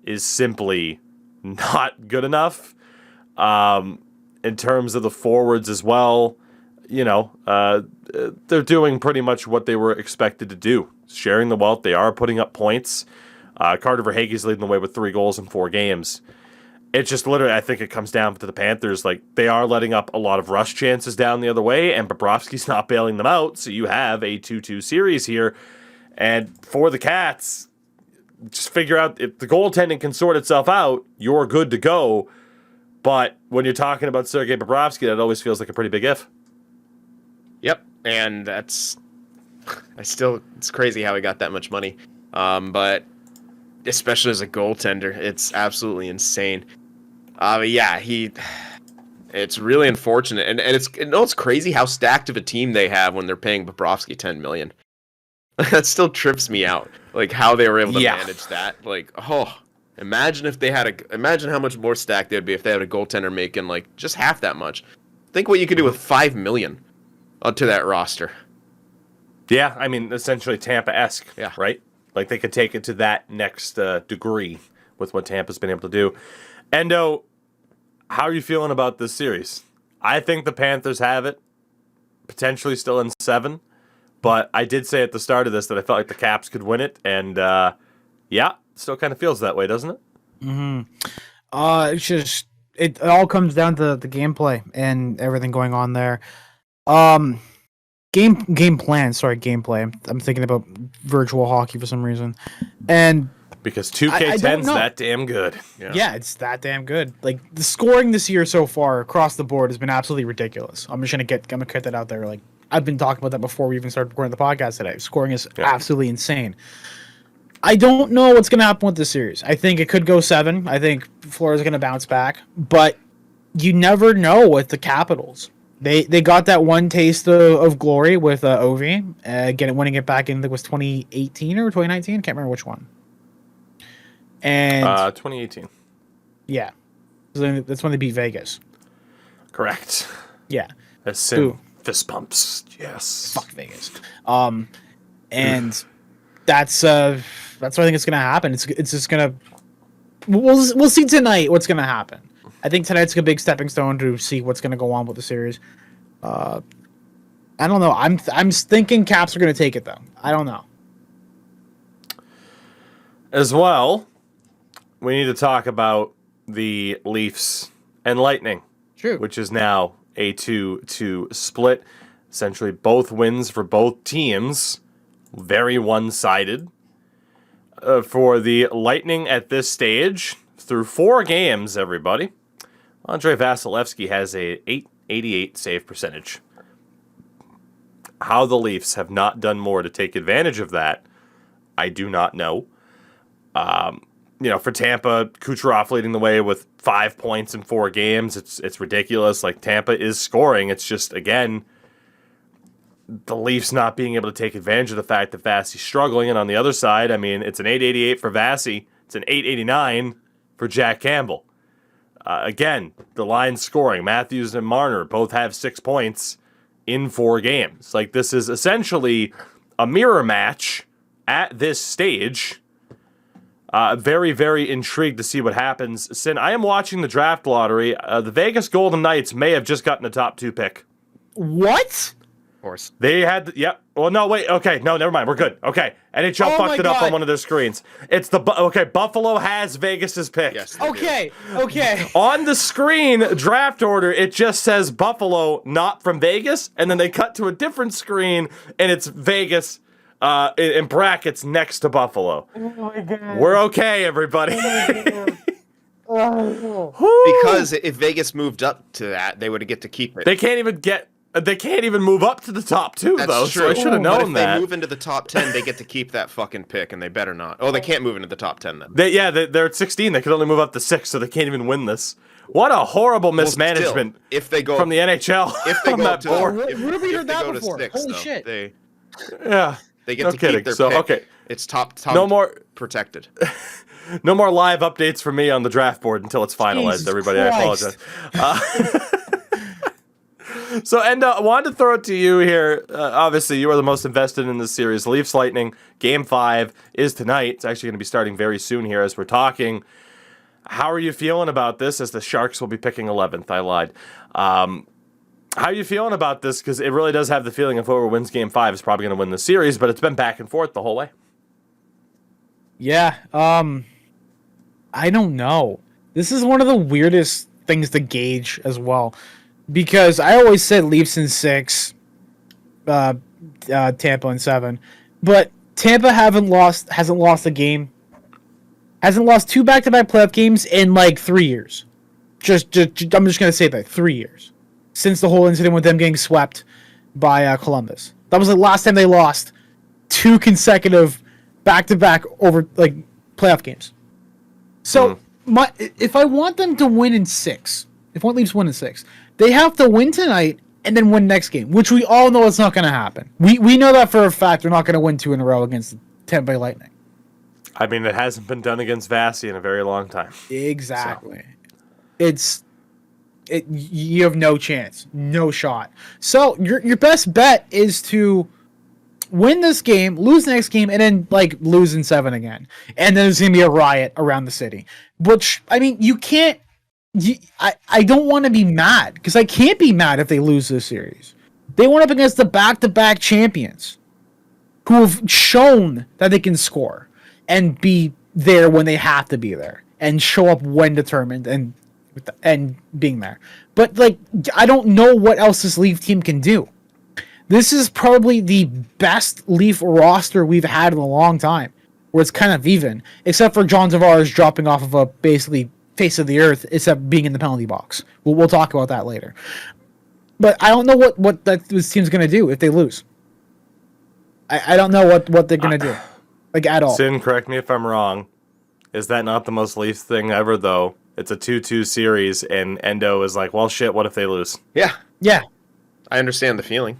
is simply not good enough. In terms of the forwards as well, they're doing pretty much what they were expected to do. Sharing the wealth, they are putting up points. Carter Verhaeghe's leading the way with 3 goals in 4 games. It's just literally, I think it comes down to the Panthers. Like, they are letting up a lot of rush chances down the other way, and Bobrovsky's not bailing them out, so you have a 2-2 series here. And for the Cats, just figure out if the goaltending can sort itself out, you're good to go. But when you're talking about Sergei Bobrovsky, that always feels like a pretty big if. Yep, and it's crazy how he got that much money. But especially as a goaltender, it's absolutely insane. It's really unfortunate, and it's crazy how stacked of a team they have when they're paying Bobrovsky $10 million. That still trips me out, like how they were able to manage that. Like, imagine how much more stacked they'd be if they had a goaltender making like just half that much. Think what you could do with $5 million onto that roster. Yeah, I mean, essentially Tampa-esque, right? Like, they could take it to that next degree with what Tampa's been able to do. Endo, how are you feeling about this series? I think the Panthers have it, potentially still in 7, but I did say at the start of this that I felt like the Caps could win it, and still kind of feels that way, doesn't it? Mm-hmm. It's just it all comes down to the gameplay and everything going on there. Gameplay. I'm thinking about virtual hockey for some reason, and because 2K10's that damn good. Yeah, it's that damn good. Like, the scoring this year so far across the board has been absolutely ridiculous. I'm gonna cut that out there. Like, I've been talking about that before we even started recording the podcast today. Scoring is absolutely insane. I don't know what's going to happen with this series. I think it could go 7. I think Florida's going to bounce back. But you never know with the Capitals. They got that one taste of glory with Ovi. Winning it back in, I think it was 2018 or 2019. Can't remember which one. And 2018. Yeah. That's when they beat Vegas. Correct. Yeah. That's fist pumps. Yes. Fuck Vegas. And that's what I think is gonna happen. It's just gonna we'll see tonight what's gonna happen. I think tonight's a big stepping stone to see what's gonna go on with the series. I don't know. I'm thinking Caps are gonna take it though. I don't know. As well, we need to talk about the Leafs and Lightning. True. Which is now a 2-2 split. Essentially both wins for both teams. Very one-sided. For the Lightning at this stage, through 4 games, everybody, Andrei Vasilevsky has a 888 save percentage. How the Leafs have not done more to take advantage of that, I do not know. For Tampa, Kucherov leading the way with 5 points in 4 games. It's ridiculous. Like, Tampa is scoring. It's just, again, the Leafs not being able to take advantage of the fact that Vasi's struggling. And on the other side, I mean, it's an 888 for Vasi. It's an 889 for Jack Campbell. Again, the line scoring. Matthews and Marner both have 6 points in 4 games. Like, this is essentially a mirror match at this stage. Very, very intrigued to see what happens. Sin, I am watching the draft lottery. The Vegas Golden Knights may have just gotten a top 2 pick. What? Of course. They had, yep. Well, no, wait. Okay, no, never mind. We're good. Okay, NHL fucked it up on one of their screens. It's Buffalo has Vegas's pick. Yes. Okay. On the screen draft order, it just says Buffalo, not from Vegas, and then they cut to a different screen, and it's Vegas in brackets next to Buffalo. Oh my god. We're okay, everybody. Because if Vegas moved up to that, they would get to keep it. They can't even move up to the top 2, That's though. true. So I should have known but if that. they move into the top 10, they get to keep that fucking pick, and they better not. Oh, they can't move into the top 10 then. They're at 16. They could only move up to 6, so they can't even win this. What a horrible mismanagement if they go from the NHL if they on go that up to, board. Ruby if heard they that go to before. 6, Holy though, shit. they get No to kidding. keep their So, pick. okay. It's top No more protected. No more live updates from me on the draft board until it's finalized, Jesus everybody. Christ. I apologize. So, and I wanted to throw it to you here. Obviously, you are the most invested in this series. Leafs Lightning, Game 5 is tonight. It's actually going to be starting very soon here as we're talking. How are you feeling about this as the Sharks will be picking 11th? I lied. How are you feeling about this? Because it really does have the feeling if whoever wins Game 5 is probably going to win the series, but it's been back and forth the whole way. Yeah, I don't know. This is one of the weirdest things to gauge as well. Because I always said Leafs in 6, Tampa in 7. But Tampa hasn't lost a game. Hasn't lost 2 back-to-back playoff games in like 3 years. I'm just going to say that, 3 years. Since the whole incident with them getting swept by Columbus. That was the last time they lost 2 consecutive back-to-back over like playoff games. So if I want them to win in 6, if I want Leafs to win in 6, they have to win tonight and then win next game, which we all know it's not going to happen. We know that for a fact. They're not going to win 2 in a row against the Tampa Bay Lightning. I mean, it hasn't been done against Vasi in a very long time. Exactly. So. You have no chance, no shot. So your best bet is to win this game, lose the next game, and then like lose in 7 again, and then there's gonna be a riot around the city. Which I mean, you can't. I don't want to be mad because I can't be mad if they lose this series. They went up against the back-to-back champions, who have shown that they can score and be there when they have to be there and show up when determined and being there. But like, I don't know what else this Leaf team can do. This is probably the best Leaf roster we've had in a long time, where it's kind of even, except for John Tavares dropping off of a basically face of the earth, except being in the penalty box. We'll talk about that later. But I don't know what this team's going to do if they lose. I don't know what they're going to do, like at all. Sin, correct me if I'm wrong. Is that not the most Leafs thing ever, though? It's a 2-2 series, and Endo is like, well, shit, what if they lose? Yeah. I understand the feeling.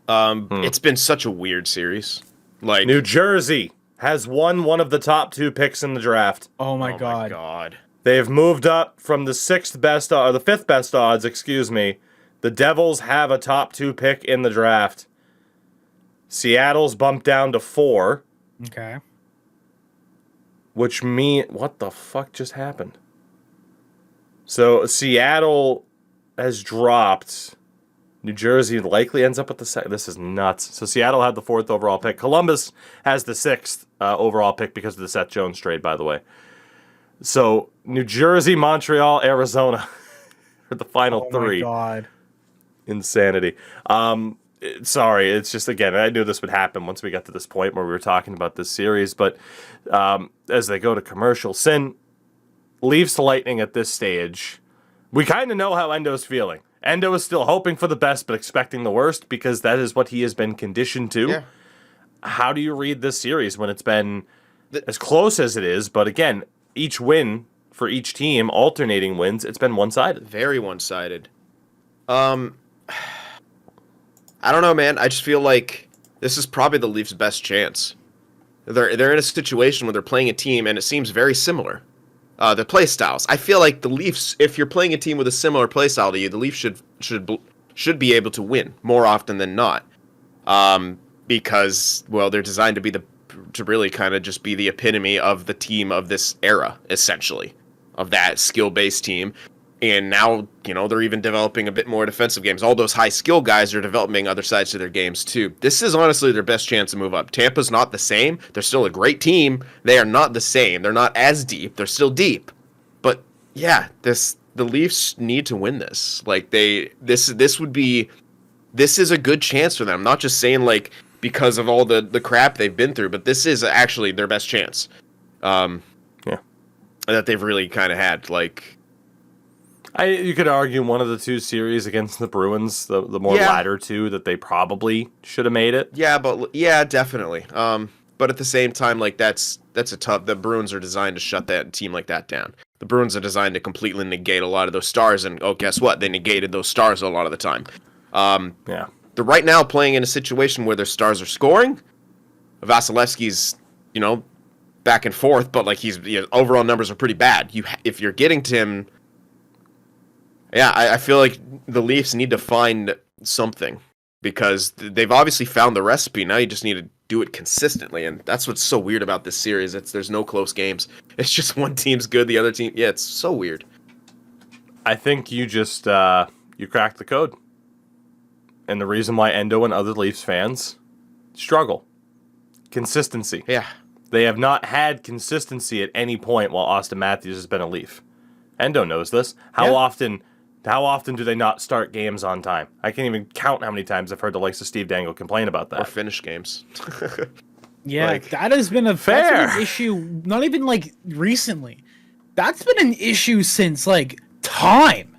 It's been such a weird series. Like New Jersey has won one of the top 2 picks in the draft. Oh my god. They've moved up from the 5th best odds, excuse me. The Devils have a top 2 pick in the draft. Seattle's bumped down to 4. Okay. Which what the fuck just happened? So Seattle has dropped. New Jersey likely ends up at the 2nd. This is nuts. So Seattle had the 4th overall pick. Columbus has the 6th overall pick because of the Seth Jones trade, by the way. So New Jersey, Montreal, Arizona are the final 3. Oh my god. Insanity. Sorry, it's just, again, I knew this would happen once we got to this point where we were talking about this series, but as they go to commercial, Sin, Leafs Lightning at this stage, we kind of know how Endo's feeling. Endo is still hoping for the best, but expecting the worst, because that is what he has been conditioned to. Yeah. How do you read this series when it's been as close as it is, but again, each win for each team, alternating wins, it's been one-sided. Very one-sided. I don't know, man. I just feel like this is probably the Leafs' best chance. They're in a situation where they're playing a team, and it seems very similar. The play styles. I feel like the Leafs, if you're playing a team with a similar play style to you, the Leafs should be able to win more often than not. Because, well, they're designed to really kind of just be the epitome of the team of this era, essentially, of that skill-based team. And now, they're even developing a bit more defensive games. All those high-skill guys are developing other sides to their games, too. This is honestly their best chance to move up. Tampa's not the same. They're still a great team. They are not the same. They're not as deep. They're still deep. But, yeah, the Leafs need to win this. Like, this is a good chance for them. I'm not just saying, like, because of all the crap they've been through, but this is actually their best chance. That they've really kind of had, like... You could argue one of the two series against the Bruins, the more latter two, that they probably should have made it. Yeah, definitely. But at the same time, like that's a tough. The Bruins are designed to shut that team like that down. The Bruins are designed to completely negate a lot of those stars, and guess what? They negated those stars a lot of the time. They're right now playing in a situation where their stars are scoring. Vasilevsky's, back and forth, but like his overall numbers are pretty bad. If you're getting to him. Yeah, I feel like the Leafs need to find something because they've obviously found the recipe. Now you just need to do it consistently, and that's what's so weird about this series. There's no close games. It's just one team's good, the other team. Yeah, it's so weird. I think you just you cracked the code, and the reason why Endo and other Leafs fans struggle: consistency. Yeah, they have not had consistency at any point while Austin Matthews has been a Leaf. Endo knows this. How often do they not start games on time? I can't even count how many times I've heard the likes of Steve Dangle complain about that. Or finish games. Yeah, that has been a fair issue. Not even like recently. That's been an issue since like time.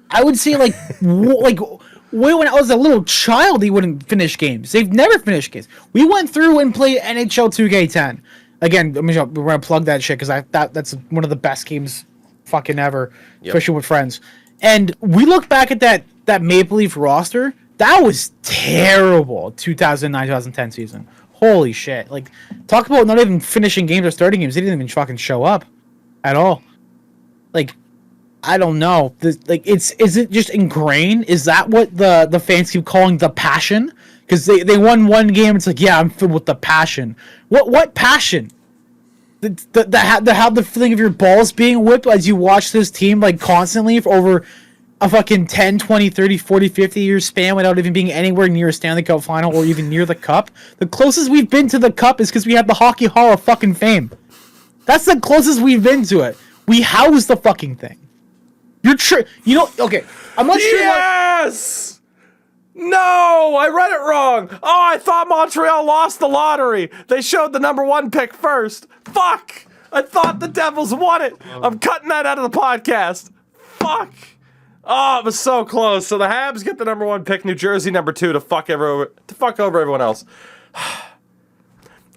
I would say like when I was a little child, he wouldn't finish games. They've never finished games. We went through and played NHL 2K10. Again, we're gonna plug that shit because that's one of the best games fucking ever, especially with friends. And we look back at that Maple Leaf roster. That was terrible. 2009-2010 season. Holy shit! Like, talk about not even finishing games or starting games. They didn't even fucking show up at all. Like, I don't know. Is it just ingrained? Is that what the fans keep calling the passion? Because they won one game. It's like, yeah, I'm filled with the passion. What passion? Have the feeling of your balls being whipped as you watch this team like constantly for over a fucking 10, 20, 30, 40, 50 year span without even being anywhere near a Stanley Cup final or even near the cup. The closest we've been to the cup is because we had the Hockey Hall of fucking Fame. That's the closest we've been to it. We house the fucking thing. Okay, I'm not sure. Yes! No, I read it wrong. Oh, I thought Montreal lost the lottery. They showed the number 1 pick first. Fuck! I thought the Devils won it. I'm cutting that out of the podcast. Fuck! Oh, it was so close. So the Habs get the number 1 pick, New Jersey number 2 to fuck over everyone else.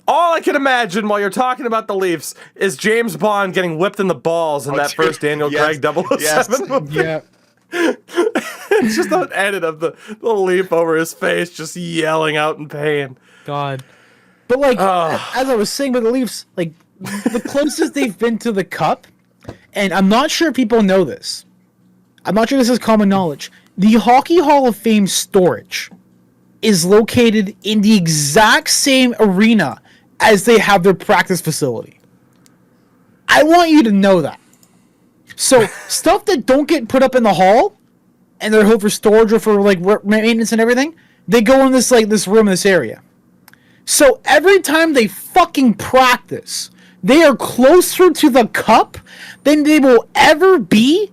All I can imagine while you're talking about the Leafs is James Bond getting whipped in the balls in that first Daniel Craig 007 movie. Yeah. It's just an edit of the Leaf over his face, just yelling out in pain. God. But, like, as I was saying with the Leafs, like, the closest they've been to the cup, and I'm not sure people know this. I'm not sure this is common knowledge. The Hockey Hall of Fame storage is located in the exact same arena as they have their practice facility. I want you to know that. So, stuff that don't get put up in the hall, and they're held for storage or for, like, maintenance and everything, they go in this room in this area. So, every time they fucking practice, they are closer to the cup than they will ever be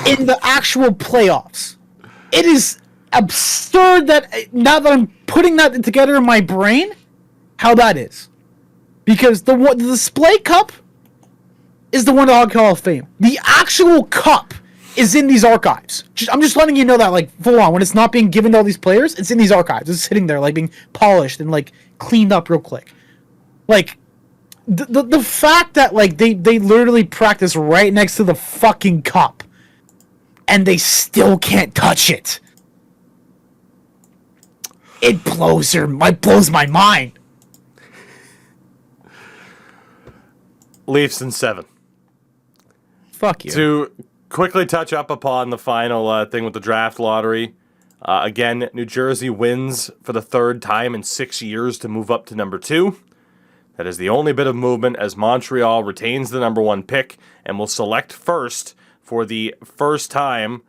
in the actual playoffs. It is absurd that, now that I'm putting that together in my brain, how that is. Because the display cup is the one at Hockey Hall of Fame. The actual cup is in these archives. I'm just letting you know that, like, full on, when it's not being given to all these players, it's in these archives. It's sitting there, like, being polished and, like, cleaned up real quick. Like, the fact that, like, they literally practice right next to the fucking cup, and they still can't touch it. It blows my mind. Leafs in 7. Fuck you. To quickly touch up upon the final thing with the draft lottery, again, New Jersey wins for the third time in 6 years to move up to number 2. That is the only bit of movement as Montreal retains the number 1 pick and will select first for the first time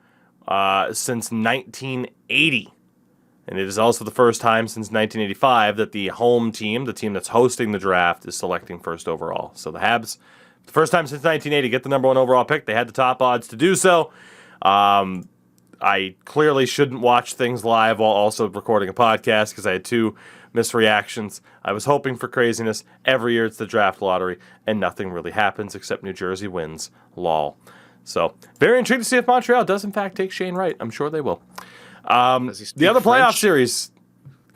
since 1980. And it is also the first time since 1985 that the home team, the team that's hosting the draft, is selecting first overall. So the Habs, the first time since 1980, get the number 1 overall pick. They had the top odds to do so. I clearly shouldn't watch things live while also recording a podcast because I had 2 misreactions. I was hoping for craziness. Every year it's the draft lottery, and nothing really happens except New Jersey wins. Lol. So, very intrigued to see if Montreal does in fact take Shane Wright. I'm sure they will. The other playoff series.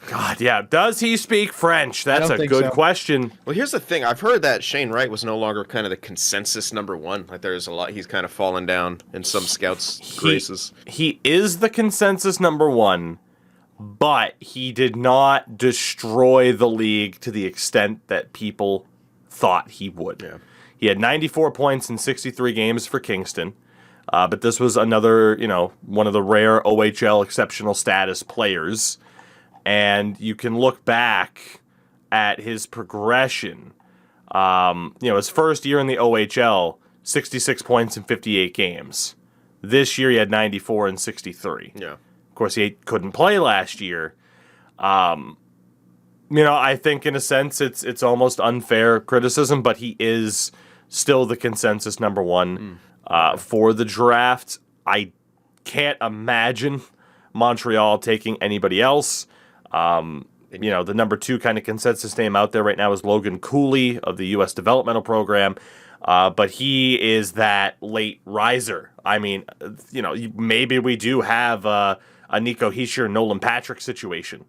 God, yeah. Does he speak French? That's a good question. Well, here's the thing. I've heard that Shane Wright was no longer kind of the consensus number 1. Like, there's a lot. He's kind of fallen down in some scouts' graces. He is the consensus number 1, but he did not destroy the league to the extent that people thought he would. Yeah. He had 94 points in 63 games for Kingston. But this was another, one of the rare OHL exceptional status players. And you can look back at his progression. His first year in the OHL, 66 points in 58 games. This year he had 94 and 63. Yeah. Of course, he couldn't play last year. I think in a sense it's almost unfair criticism, but he is still the consensus number 1 for the draft. I can't imagine Montreal taking anybody else. The number 2 kind of consensus name out there right now is Logan Cooley of the U.S. Developmental Program. But he is that late riser. I mean, maybe we do have a Nico Hischier, Nolan Patrick situation.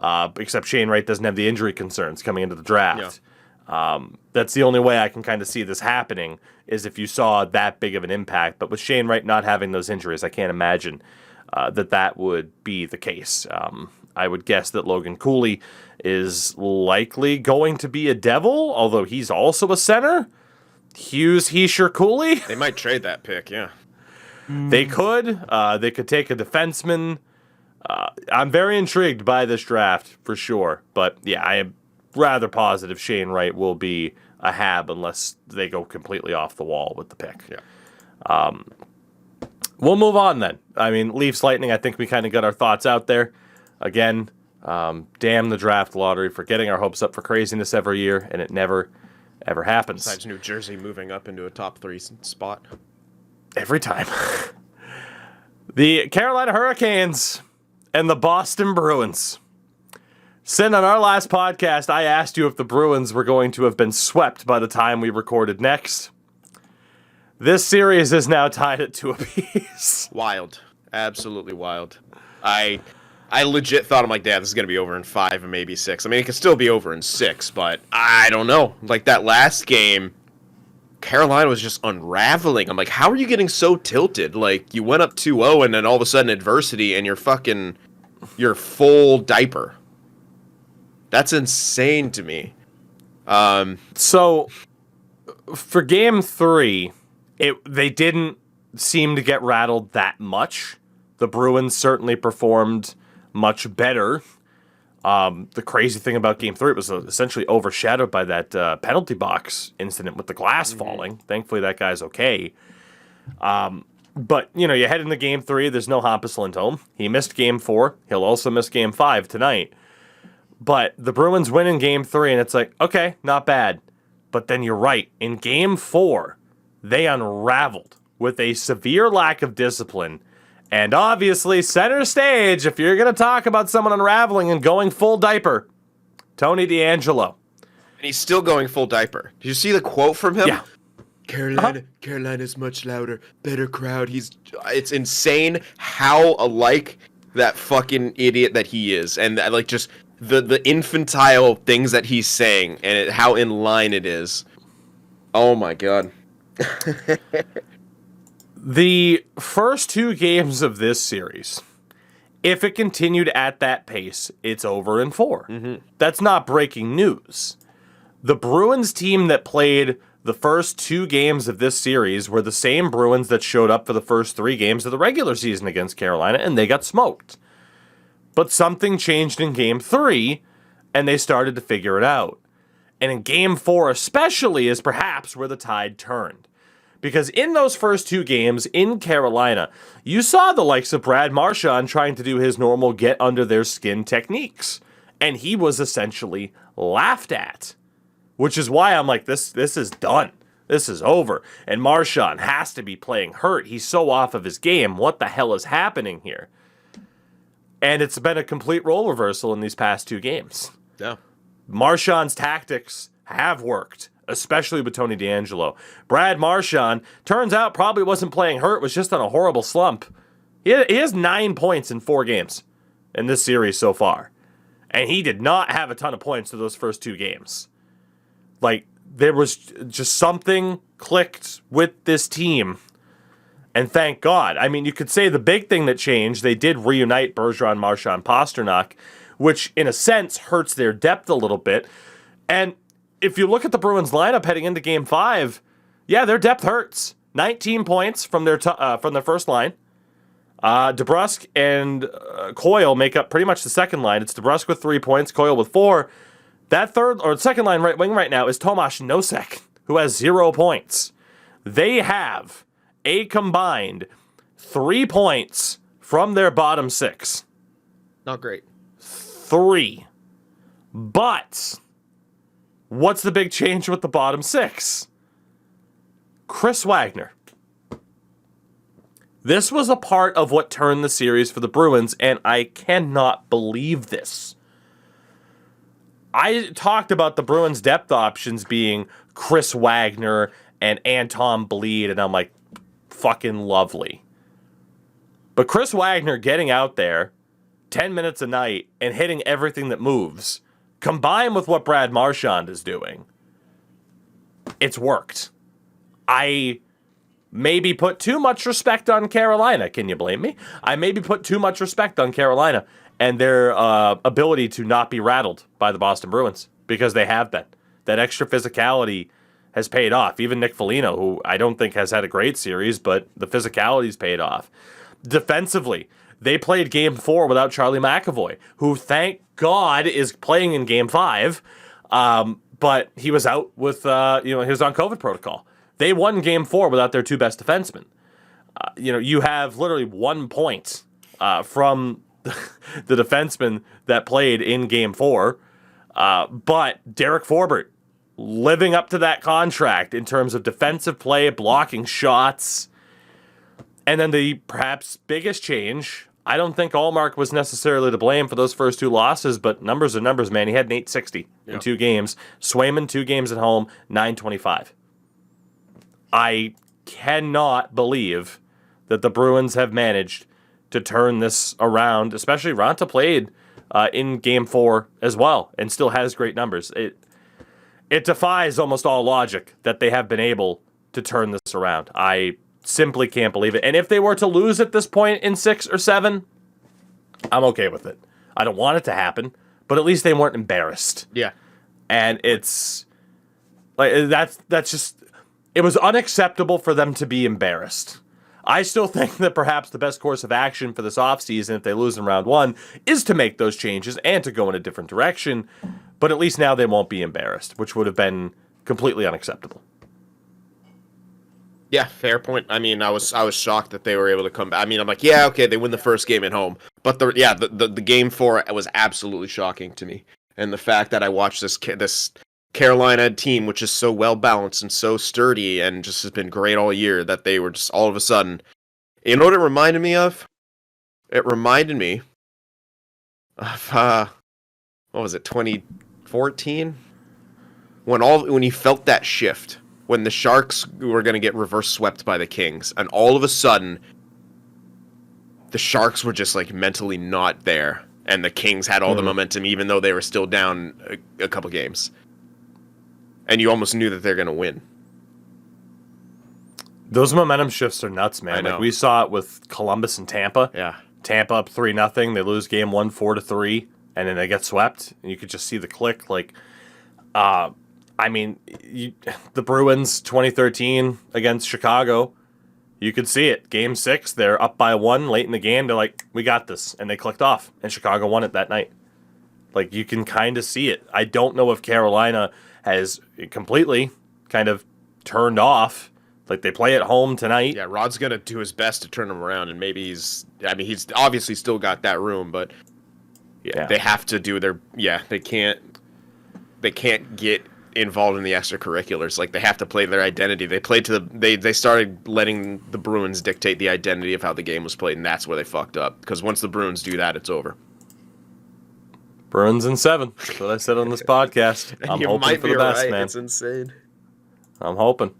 Except Shane Wright doesn't have the injury concerns coming into the draft. Yeah. That's the only way I can kind of see this happening is if you saw that big of an impact. But with Shane Wright not having those injuries, I can't imagine that would be the case. I would guess that Logan Cooley is likely going to be a Devil, although he's also a center. Hughes, Hischier, Cooley. They might trade that pick, yeah. They could. They could take a defenseman. I'm very intrigued by this draft, for sure. But, yeah, I am rather positive Shane Wright will be a Hab unless they go completely off the wall with the pick. Yeah. We'll move on then. I mean, Leafs Lightning, I think we kind of got our thoughts out there. Again, damn the draft lottery for getting our hopes up for craziness every year, and it never, ever happens. Besides New Jersey moving up into a top 3 spot. Every time. The Carolina Hurricanes and the Boston Bruins. Sin, on our last podcast, I asked you if the Bruins were going to have been swept by the time we recorded next. This series is now tied at 2 apiece. Wild. Absolutely wild. I legit thought, I'm like, Dad, this is going to be over in 5 and maybe 6. I mean, it could still be over in 6, but I don't know. Like, that last game, Carolina was just unraveling. I'm like, how are you getting so tilted? Like, you went up 2-0 and then all of a sudden adversity and you're full diaper. That's insane to me. So, for Game 3, they didn't seem to get rattled that much. The Bruins certainly performed much better. The crazy thing about Game 3, it was essentially overshadowed by that penalty box incident with the glass falling. Thankfully, that guy's okay. But, you head into Game 3, there's no Hampus Lindholm. He missed Game 4. He'll also miss Game 5 tonight. But the Bruins win in Game 3, and it's like, okay, not bad. But then you're right. In Game 4, they unraveled with a severe lack of discipline. And obviously, center stage, if you're going to talk about someone unraveling and going full diaper, Tony DeAngelo. And he's still going full diaper. Did you see the quote from him? Yeah. Carolina's much louder, better crowd. It's insane how alike that fucking idiot that he is. And like just the infantile things that he's saying and how in line it is. Oh my God. The first 2 games of this series If it continued at that pace, it's over in 4. That's not breaking news. The Bruins team that played the first 2 games of this series were the same Bruins that showed up for the first 3 games of the regular season against Carolina, and they got smoked. But something changed in Game 3, and they started to figure it out. And in Game 4 especially is perhaps where the tide turned. Because in those first 2 games in Carolina, you saw the likes of Brad Marchand trying to do his normal get under their skin techniques. And he was essentially laughed at. Which is why I'm like, this is done. This is over. And Marchand has to be playing hurt. He's so off of his game. What the hell is happening here? And it's been a complete role reversal in these past 2 games. Yeah. Marchand's tactics have worked, especially with Tony DeAngelo. Brad Marchand, turns out, probably wasn't playing hurt, was just on a horrible slump. He has 9 points in 4 games in this series so far. And he did not have a ton of points for those first 2 games. Like, there was just something clicked with this team. And thank God. I mean, you could say the big thing that changed, they did reunite Bergeron, Marchand, Pasternak, which in a sense hurts their depth a little bit. And if you look at the Bruins lineup heading into Game 5, yeah, their depth hurts. 19 points from their first line. DeBrusk and Coyle make up pretty much the second line. It's DeBrusk with 3 points, Coyle with 4. That third or second line right wing right now is Tomas Nosek, who has 0 points. They have a combined 3 points from their bottom 6. Not great. 3. But what's the big change with the bottom 6? Chris Wagner. This was a part of what turned the series for the Bruins, and I cannot believe this. I talked about the Bruins' depth options being Chris Wagner and Anton Bleed, and I'm like, fucking lovely. But Chris Wagner getting out there 10 minutes a night and hitting everything that moves, combined with what Brad Marchand is doing, it's worked. I maybe put too much respect on Carolina. Can you blame me? I maybe put too much respect on Carolina and their ability to not be rattled by the Boston Bruins, because they have been. That extra physicality has paid off. Even Nick Foligno, who I don't think has had a great series, but the physicality's paid off. Defensively, they played Game 4 without Charlie McAvoy, who, thank God, is playing in Game 5, but he was out with, he was on COVID protocol. They won Game 4 without their 2 best defensemen. You have literally 1 point from the defenseman that played in Game 4, but Derek Forbort living up to that contract in terms of defensive play, blocking shots. And then the perhaps biggest change, I don't think Allmark was necessarily to blame for those first 2 losses, but numbers are numbers, man. He had an 860 in 2 games. Swayman, 2 games at home, 925. I cannot believe that the Bruins have managed to turn this around, especially Ranta played in Game 4 as well and still has great numbers. It defies almost all logic that they have been able to turn this around. I simply can't believe it. And if they were to lose at this point in 6 or 7, I'm okay with it. I don't want it to happen, but at least they weren't embarrassed. Yeah. And it's like that's just, it was unacceptable for them to be embarrassed. I still think that perhaps the best course of action for this offseason, if they lose in round 1, is to make those changes and to go in a different direction. But at least now they won't be embarrassed, which would have been completely unacceptable. Yeah, fair point. I mean, I was shocked that they were able to come back. I mean, I'm like, yeah, okay, they win the first game at home, but the Game 4 was absolutely shocking to me, and the fact that I watched this Carolina team, which is so well balanced and so sturdy and just has been great all year, that they were just all of a sudden. You know what it reminded me of? It reminded me of what was it, 2014, when you felt that shift. When the Sharks were going to get reverse swept by the Kings, and all of a sudden, the Sharks were just like mentally not there, and the Kings had all the momentum, even though they were still down a couple games. And you almost knew that they're going to win. Those momentum shifts are nuts, man. I know. Like we saw it with Columbus and Tampa. Yeah. Tampa up 3-0. They lose game 1 4-3, and then they get swept. And you could just see the click. Like, the Bruins 2013 against Chicago, you could see it. Game 6, they're up by 1 late in the game. They're like, we got this. And they clicked off. And Chicago won it that night. Like, you can kind of see it. I don't know if Carolina has completely kind of turned off. Like, they play at home tonight. Yeah, Rod's going to do his best to turn them around, and maybe he's obviously still got that room, but they have to do they can't get involved in the extracurriculars. Like, they have to play their identity. They started letting the Bruins dictate the identity of how the game was played, and that's where they fucked up. Because once the Bruins do that, it's over. Bruins in 7. That's what I said on this podcast. I'm hoping for the best, man. It's insane. I'm hoping.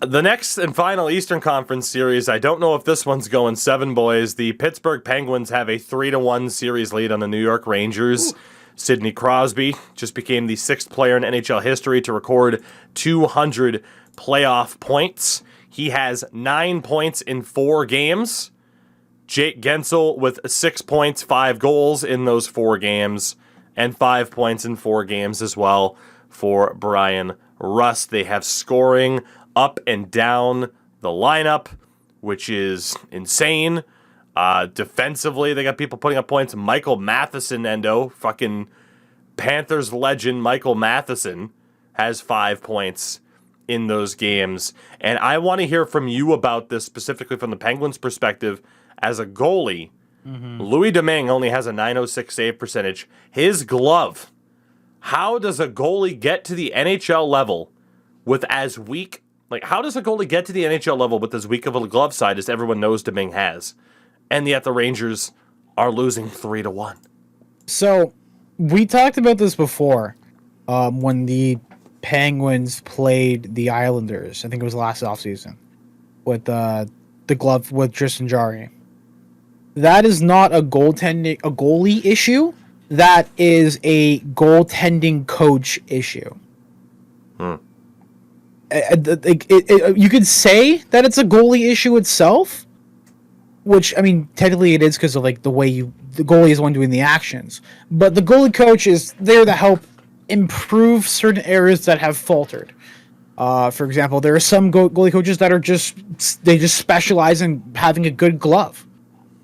The next and final Eastern Conference series, I don't know if this one's going 7, boys. The Pittsburgh Penguins have a 3-1 series lead on the New York Rangers. Ooh. Sidney Crosby just became the 6th player in NHL history to record 200 playoff points. He has 9 points in 4 games. Jake Gensel with 6 points, 5 goals in those 4 games, and 5 points in 4 games as well for Brian Rust. They have scoring up and down the lineup, which is insane. Defensively, they got people putting up points. Michael Matheson, fucking Panthers legend Michael Matheson, has 5 points in those games. And I want to hear from you about this, specifically from the Penguins' perspective. As a goalie, Louis Domingue only has a .906 save percentage. His glove. How does a goalie get to the NHL level with as weak... Like, how does a goalie get to the NHL level with as weak of a glove side as everyone knows Domingue has? And yet the Rangers are losing 3-1. So, we talked about this before when the Penguins played the Islanders. I think it was last offseason with the glove with Tristan Jarry. That is not a goalie issue. That is a goaltending coach issue. You could say that it's a goalie issue itself, which, I mean, technically it is because of, like, the way the goalie is the one doing the actions. But the goalie coach is there to help improve certain areas that have faltered. For example, there are some goalie coaches that are just specialize in having a good glove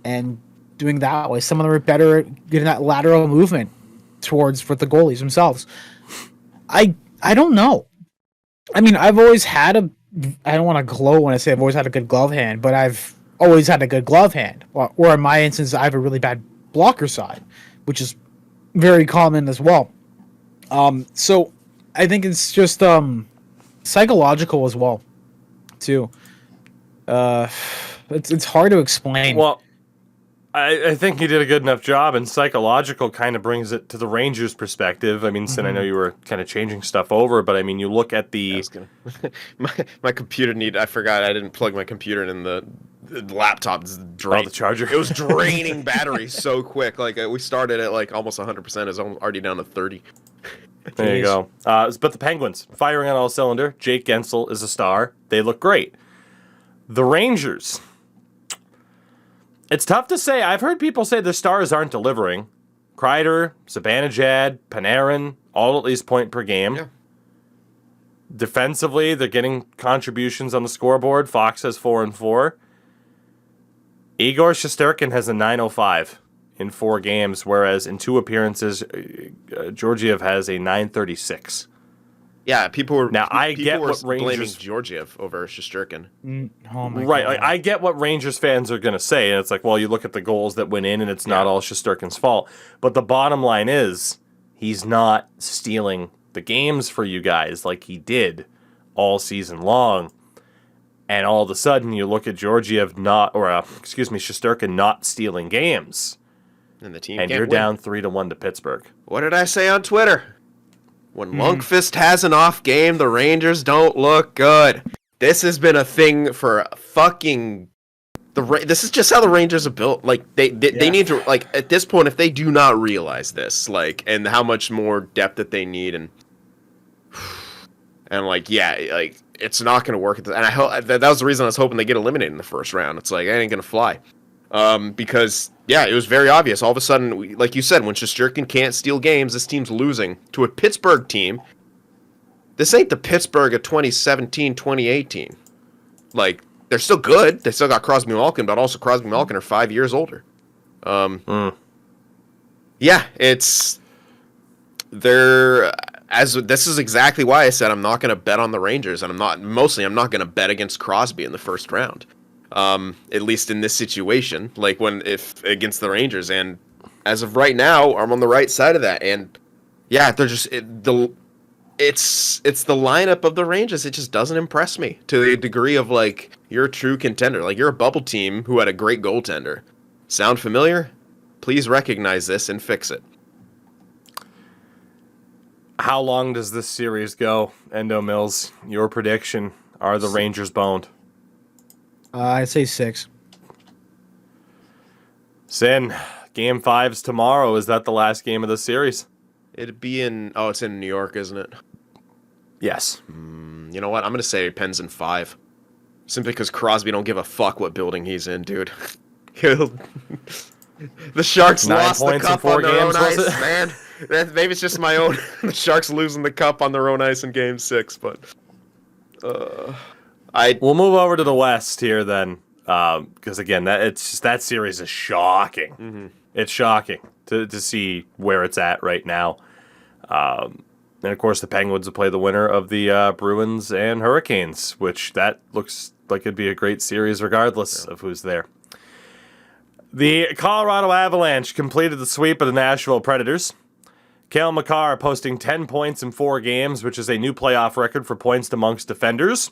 and doing that way. Some of them are better at getting that lateral movement towards for the goalies themselves. I don't know. I mean, I've always had I don't want to glow when I say I've always had a good glove hand, but I've always had a good glove hand. Or in my instance, I have a really bad blocker side, which is very common as well. So I think it's just psychological as well, too. It's hard to explain. Well, I think you did a good enough job, and psychological kind of brings it to the Rangers' perspective. I mean, Sin, I know you were kind of changing stuff over, but I mean, you look at the... my computer I forgot I didn't plug my computer in the laptop. The charger? It was draining battery so quick. Like, we started at like almost 100%. It's already down to 30. There you go. But the Penguins, firing on all cylinder. Jake Gensel is a star. They look great. The Rangers... It's tough to say. I've heard people say the stars aren't delivering. Kreider, Zibanejad, Panarin, all at least point per game. Yeah. Defensively, they're getting contributions on the scoreboard. Fox has 4-4. Igor Shesterkin has a .905 in 4 games, whereas in 2 appearances, Georgiev has a .936. Yeah, people were blaming Georgiev over Shesterkin. Oh my right, God. like, I get what Rangers fans are going to say, and it's like, well, you look at the goals that went in, and it's not all Shesterkin's fault. But the bottom line is, he's not stealing the games for you guys like he did all season long. And all of a sudden, you look at Shesterkin not stealing games, and the team and you're down 3-1 to Pittsburgh. What did I say on Twitter? When Lundqvist has an off game, the Rangers don't look good. This has been a thing for fucking... This is just how the Rangers are built. Like, they need to... Like, at this point, if they do not realize this, like, and how much more depth that they need, and like, it's not going to work. And I hope that was the reason I was hoping they get eliminated in the first round. It's like, it ain't going to fly. Because, yeah, it was very obvious. All of a sudden, like you said, when Shesterkin can't steal games, this team's losing to a Pittsburgh team. This ain't the Pittsburgh of 2017, 2018. Like, they're still good. They still got Crosby and Malkin, but also Crosby and Malkin are 5 years older. Yeah, it's... This is exactly why I said I'm not going to bet on the Rangers, and I'm not going to bet against Crosby in the first round. At least in this situation, like if against the Rangers, and as of right now, I'm on the right side of that. And yeah, they're just it's the lineup of the Rangers. It just doesn't impress me to the degree of like you're a true contender, like you're a bubble team who had a great goaltender. Sound familiar? Please recognize this and fix it. How long does this series go, Endo Mills? Your prediction: are the Rangers boned? I'd say 6. Sin, Game 5's tomorrow. Is that the last game of the series? It'd be it's in New York, isn't it? Yes. You know what? I'm going to say Pens in 5. Simply because Crosby don't give a fuck what building he's in, dude. The Sharks 9 lost the points in cup 4 on their games, own was ice, it? man. Maybe it's just my own. The Sharks losing the cup on their own ice in Game 6, but... We'll move over to the West here then, because again, that series is shocking. Mm-hmm. It's shocking to see where it's at right now. And of course, the Penguins will play the winner of the Bruins and Hurricanes, which that looks like it'd be a great series regardless of who's there. The Colorado Avalanche completed the sweep of the Nashville Predators. Cale Makar posting 10 points in 4 games, which is a new playoff record for points amongst defenders.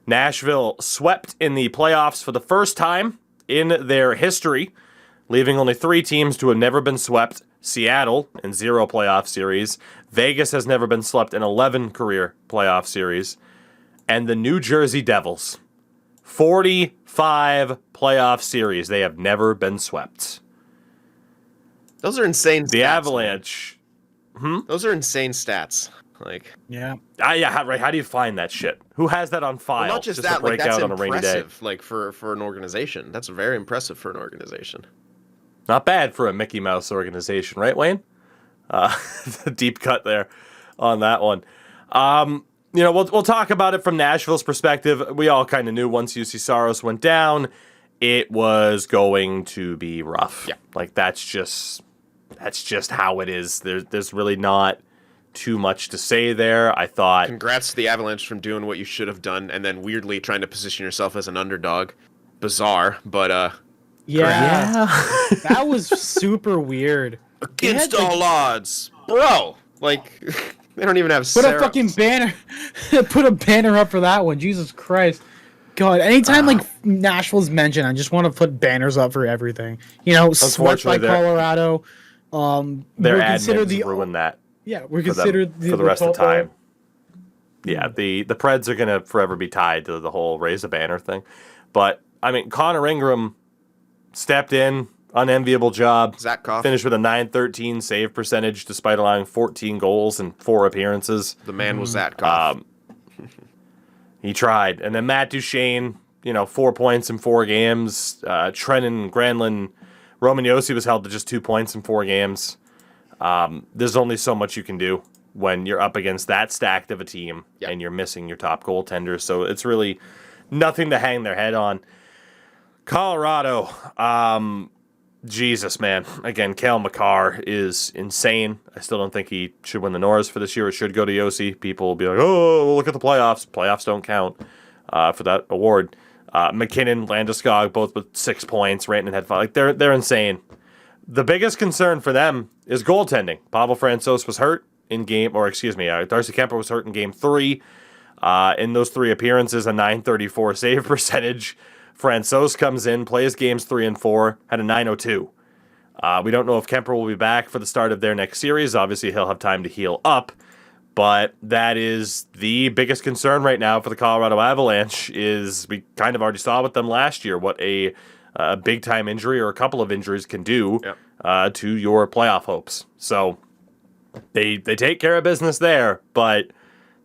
Nashville swept in the playoffs for the first time in their history, leaving only 3 teams to have never been swept. Seattle in 0 playoff series. Vegas has never been swept in 11 career playoff series. And the New Jersey Devils, 45 playoff series. They have never been swept. Those are insane stats. The Avalanche... Those are insane stats. Like, Yeah. Right. How do you find that shit? Who has that on file? well, not just to that. break Like, that's out on a rainy day. impressive. Like for an organization, that's very impressive for an organization. Not bad for a Mickey Mouse organization, right, Wayne? Deep cut there on that one. We'll talk about it from Nashville's perspective. We all kind of knew once UC Saros went down, it was going to be rough. Yeah. Like that's just how it is. There's really not too much to say there. I thought... Congrats to the Avalanche from doing what you should have done and then weirdly trying to position yourself as an underdog. Bizarre, but Yeah. That was super weird. against all odds. Bro! Like, they don't even have Put a syrups. fucking banner. Put a banner up for that one. Jesus Christ. God, anytime Nashville's mentioned, I just want to put banners up for everything. Swept by Unfortunately, Colorado. Their we're considered admins ruined that. Yeah, we're for considered the rest of the top- time. Yeah, the Preds are gonna forever be tied to the whole raise a banner thing. But I mean, Connor Ingram stepped in, unenviable job. Zatkoff. Finished with a .913 save percentage despite allowing 14 goals in 4 appearances. The man was Zatkoff. He tried, and then Matt Duchene, 4 points in 4 games. Trennan, Granlund, Roman Josi was held to just 2 points in 4 games. There's only so much you can do when you're up against that stacked of a team and you're missing your top goaltender. So it's really nothing to hang their head on. Colorado, Jesus, man. Again, Cale Makar is insane. I still don't think he should win the Norris for this year. It should go to Josi. People will be like, oh, look at the playoffs. Playoffs don't count for that award. McKinnon, Landeskog, both with 6 points. Rantanen had 5. Like, they're insane. The biggest concern for them is goaltending. Pavel Francouz was hurt in Darcy Kemper was hurt in Game 3. In those 3 appearances, a .934 save percentage. Francouz comes in, plays games 3 and 4, had a .902. We don't know if Kemper will be back for the start of their next series. Obviously, he'll have time to heal up. But that is the biggest concern right now for the Colorado Avalanche is we kind of already saw with them last year what a big-time injury or a couple of injuries can do to your playoff hopes. So they take care of business there, but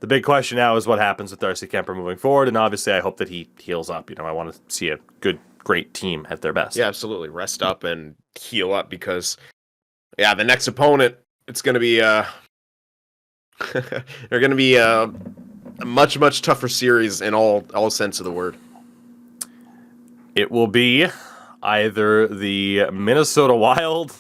the big question now is what happens with Darcy Kemper moving forward, and obviously I hope that he heals up. I want to see a good great team at their best. Yeah, absolutely. Rest up and heal up because, the next opponent, it's going to be they're going to be a much, much tougher series in all sense of the word. It will be either the Minnesota Wild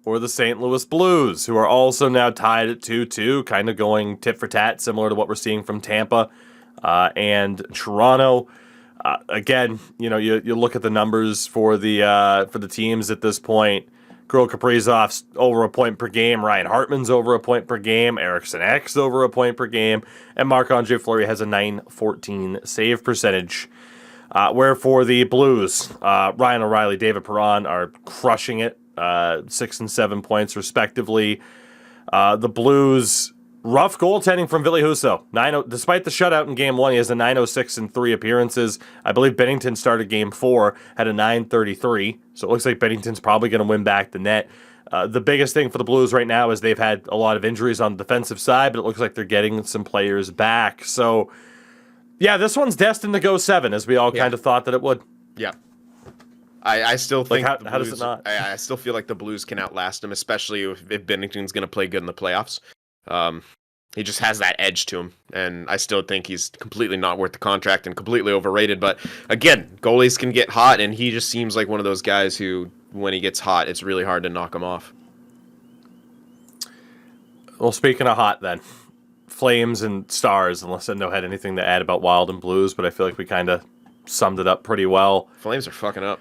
or the St. Louis Blues, who are also now tied at 2-2, kind of going tit for tat, similar to what we're seeing from Tampa and Toronto. Again, you look at the numbers for the teams at this point. Kirill Kaprizov's over a point per game. Ryan Hartman's over a point per game. Eriksson Ek's over a point per game. And Marc-Andre Fleury has a .914 save percentage. Where for the Blues, Ryan O'Reilly, David Perron are crushing it, 6 and 7 points respectively. The Blues, rough goaltending from Ville Husso. Despite the shutout in Game 1, he has a .906 in 3 appearances. I believe Bennington started Game 4, had a .933, so it looks like Bennington's probably going to win back the net. The biggest thing for the Blues right now is they've had a lot of injuries on the defensive side, but it looks like they're getting some players back. So, yeah, this one's destined to go 7, as we all kind of thought that it would. Yeah. I still think how does it not? I still feel like the Blues can outlast him, especially if Bennington's going to play good in the playoffs. He just has that edge to him, and I still think he's completely not worth the contract and completely overrated. But again, goalies can get hot, and he just seems like one of those guys who, when he gets hot, it's really hard to knock him off. Well, speaking of hot, then, Flames and Stars, unless I had anything to add about Wild and Blues, but I feel like we kind of summed it up pretty well. Flames are fucking up.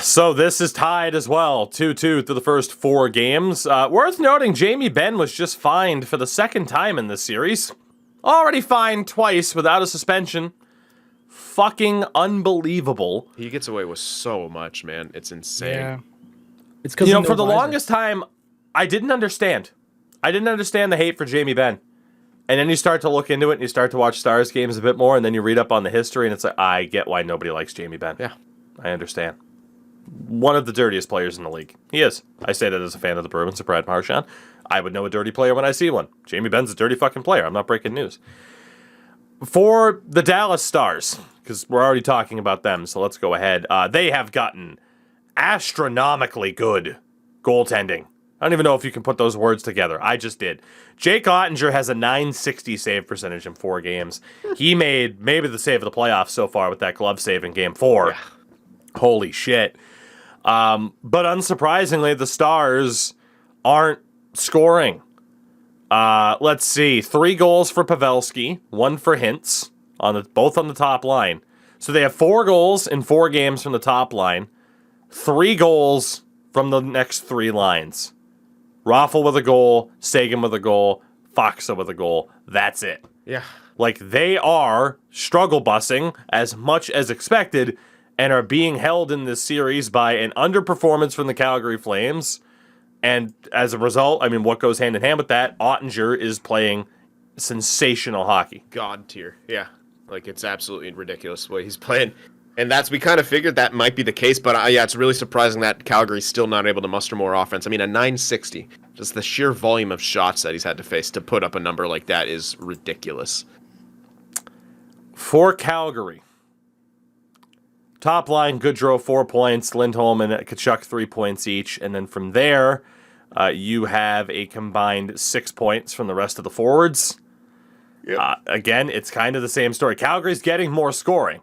So this is tied as well, 2-2 through the first 4 games. Worth noting, Jamie Benn was just fined for the second time in this series. Already fined twice without a suspension. Fucking unbelievable. He gets away with so much, man. It's insane. Yeah. It's because for the longest time, I didn't understand. I didn't understand the hate for Jamie Benn. And then you start to look into it and you start to watch Stars games a bit more, and then you read up on the history, and it's like, I get why nobody likes Jamie Benn. Yeah. I understand. One of the dirtiest players in the league. He is. I say that as a fan of the Bruins, of Brad Marchand. I would know a dirty player when I see one. Jamie Benn's a dirty fucking player. I'm not breaking news. For the Dallas Stars, because we're already talking about them, so let's go ahead. They have gotten astronomically good goaltending. I don't even know if you can put those words together. I just did. Jake Ottinger has a .960 save percentage in 4 games. He made maybe the save of the playoffs so far with that glove save in Game 4. Yeah. Holy shit. But unsurprisingly, the Stars aren't scoring. Let's see. 3 goals for Pavelski, 1 for Hintz, both on the top line. So they have 4 goals in 4 games from the top line, 3 goals from the next 3 lines. Raffl with a goal, Sagan with a goal, Faksa with a goal. That's it. Yeah. Like, they are struggle bussing as much as expected and are being held in this series by an underperformance from the Calgary Flames. And as a result, I mean, what goes hand in hand with that, Ottinger is playing sensational hockey. God tier. Yeah. Like, it's absolutely ridiculous the way he's playing. And we kind of figured that might be the case, but it's really surprising that Calgary's still not able to muster more offense. I mean, a .960, just the sheer volume of shots that he's had to face to put up a number like that is ridiculous. For Calgary, top line, Goodrow 4 points, Lindholm and Tkachuk 3 points each, and then from there, you have a combined 6 points from the rest of the forwards. Yep. Again, it's kind of the same story. Calgary's getting more scoring.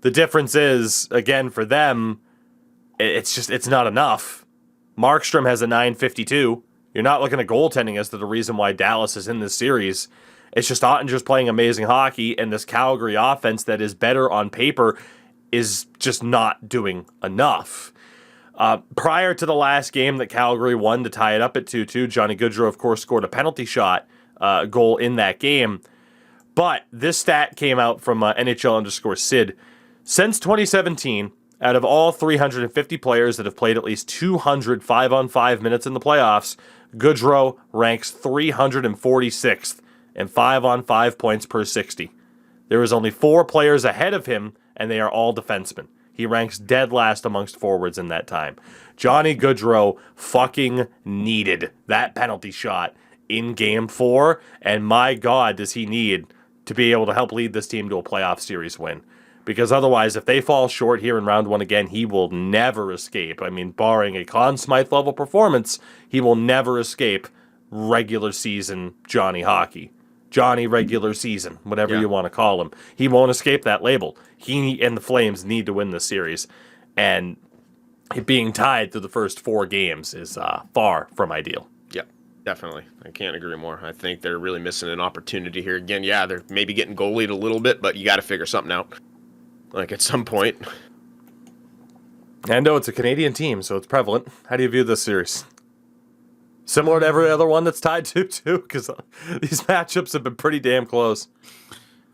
The difference is, again, for them, it's not enough. Markstrom has a .952. You're not looking at goaltending as to the reason why Dallas is in this series. It's just Ottinger's playing amazing hockey, and this Calgary offense that is better on paper is just not doing enough. Prior to the last game that Calgary won to tie it up at 2-2, Johnny Gaudreau, of course, scored a penalty shot goal in that game. But this stat came out from NHL_Sid. Since 2017, out of all 350 players that have played at least 200 5-on-5 minutes in the playoffs, Gaudreau ranks 346th in 5-on-5 points per 60. There is only 4 players ahead of him, and they are all defensemen. He ranks dead last amongst forwards in that time. Johnny Gaudreau fucking needed that penalty shot in Game 4, and my God, does he need to be able to help lead this team to a playoff series win. Because otherwise, if they fall short here in round one again, he will never escape. I mean, barring a Conn Smythe level performance, he will never escape regular season Johnny Hockey. Johnny regular season, whatever you want to call him. He won't escape that label. He and the Flames need to win this series. And it being tied through the first 4 games is far from ideal. Yeah, definitely. I can't agree more. I think they're really missing an opportunity here. Again, yeah, they're maybe getting goalied a little bit, but you got to figure something out. Like, at some point. I know it's a Canadian team, so it's prevalent. How do you view this series? Similar to every other one that's tied 2-2, because these matchups have been pretty damn close.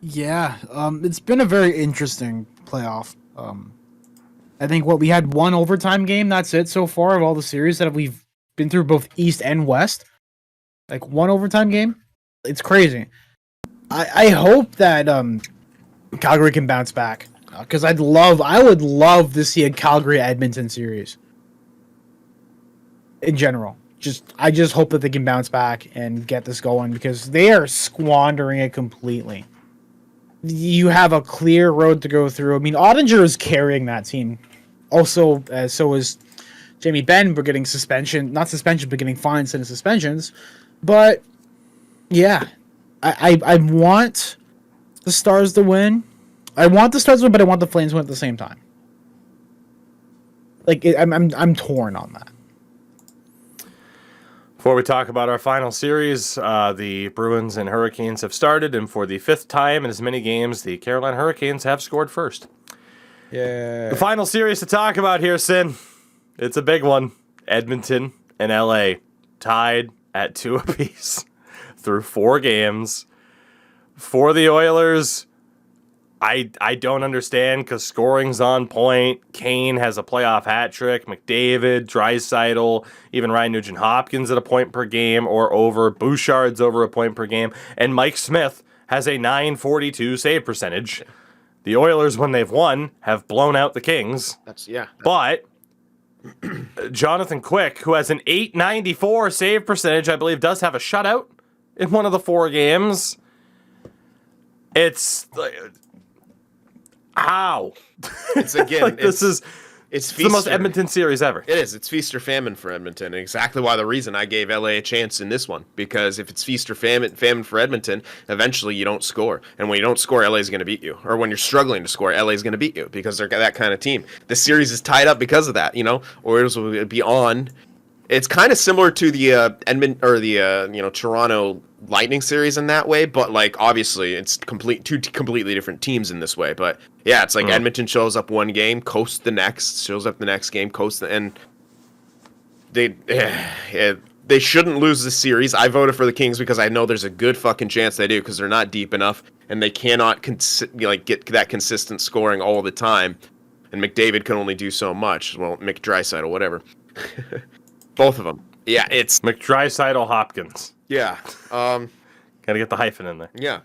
Yeah, it's been a very interesting playoff. I think we had one overtime game. That's it so far of all the series that we've been through, both East and West. Like, one overtime game. It's crazy. I hope that Calgary can bounce back, because I would love to see a Calgary Edmonton series. In general, I just hope that they can bounce back and get this going, because they are squandering it completely. You have a clear road to go through. I mean, Ottinger is carrying that team. Also, so is Jamie Benn. We're getting not suspension, but getting fines and suspensions. But yeah, I want the Stars to win. I want the Stars to win, but I want the Flames to win at the same time. Like, I'm torn on that. Before we talk about our final series, the Bruins and Hurricanes have started, and for the 5th time in as many games, the Carolina Hurricanes have scored first. Yeah. The final series to talk about here, Sin. It's a big one. Edmonton and LA tied at 2 apiece through 4 games. For the Oilers, I don't understand, because scoring's on point. Kane has a playoff hat trick. McDavid, Draisaitl, even Ryan Nugent-Hopkins at a point per game or over. Bouchard's over a point per game. And Mike Smith has a .942 save percentage. The Oilers, when they've won, have blown out the Kings. But Jonathan Quick, who has an .894 save percentage, I believe does have a shutout in one of the 4 games. It's... How? It's again. It's the most Edmonton series ever. It is. It's feast or famine for Edmonton. And exactly why the reason I gave LA a chance in this one. Because if it's feast or famine for Edmonton, eventually you don't score. And when you don't score, LA is going to beat you. Or when you're struggling to score, LA is going to beat you, because they're that kind of team. The series is tied up because of that. Oilers will be on. It's kind of similar to the Toronto Lightning series in that way, but like obviously it's two completely different teams in this way. But yeah, it's like Edmonton shows up one game, coasts the next, shows up the next game, and they shouldn't lose this series. I voted for the Kings because I know there's a good fucking chance they do, because they're not deep enough and they cannot get that consistent scoring all the time. And McDavid can only do so much. Well, Draisaitl, whatever. Both of them. Yeah, it's McDraisaitl Hopkins. Yeah. Gotta get the hyphen in there. Yeah.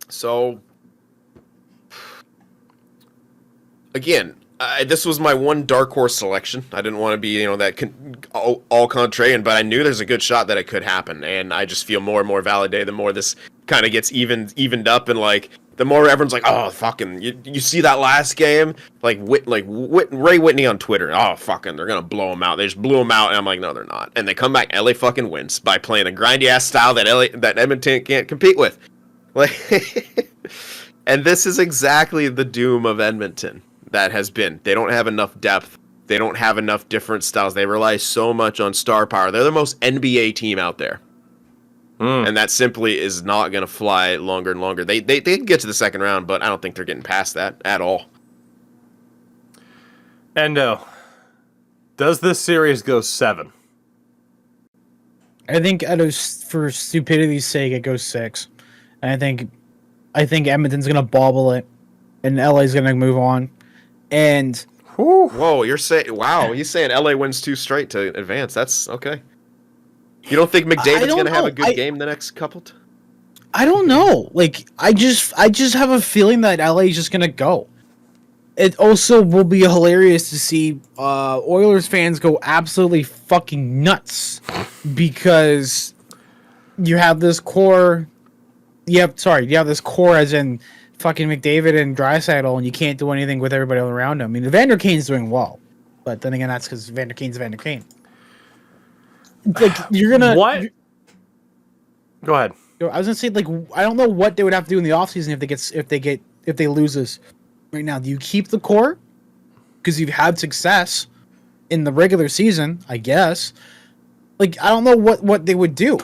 So, again, this was my one dark horse selection. I didn't want to be, all contrarian, but I knew there's a good shot that it could happen, and I just feel more and more validated the more this kind of gets evened up, and like the more everyone's like, oh fucking, you see that last game, like Ray Whitney on Twitter, oh fucking, they're gonna blow them out. They just blew them out, and I'm like, no, they're not. And they come back, LA fucking wins by playing a grindy ass style that Edmonton can't compete with. Like, and this is exactly the doom of Edmonton. That has been. They don't have enough depth. They don't have enough different styles. They rely so much on star power. They're the most NBA team out there. And that simply is not going to fly longer and longer. They can get to the second round, but I don't think they're getting past that at all. Endo, does this series go 7? I think for stupidity's sake, it goes 6. And I think Edmonton's going to bobble it, and LA's going to move on. And whoa, you're saying LA wins 2 straight to advance. That's okay. You don't think McDavid's going to have a good game the next couple? I don't know. Like, I just have a feeling that LA is just going to go. It also will be hilarious to see Oilers fans go absolutely fucking nuts, because you have this core. You have this core, as in fucking McDavid and Draisaitl, and you can't do anything with everybody around him. I mean, Evander Kane's doing well, but then again, that's because Evander Kane's Evander Kane. Like you're gonna what? Go ahead. I was gonna say, like, I don't know what they would have to do in the offseason if they lose this right now. Do you keep the core because you've had success in the regular season? I guess. Like, I don't know what they would do.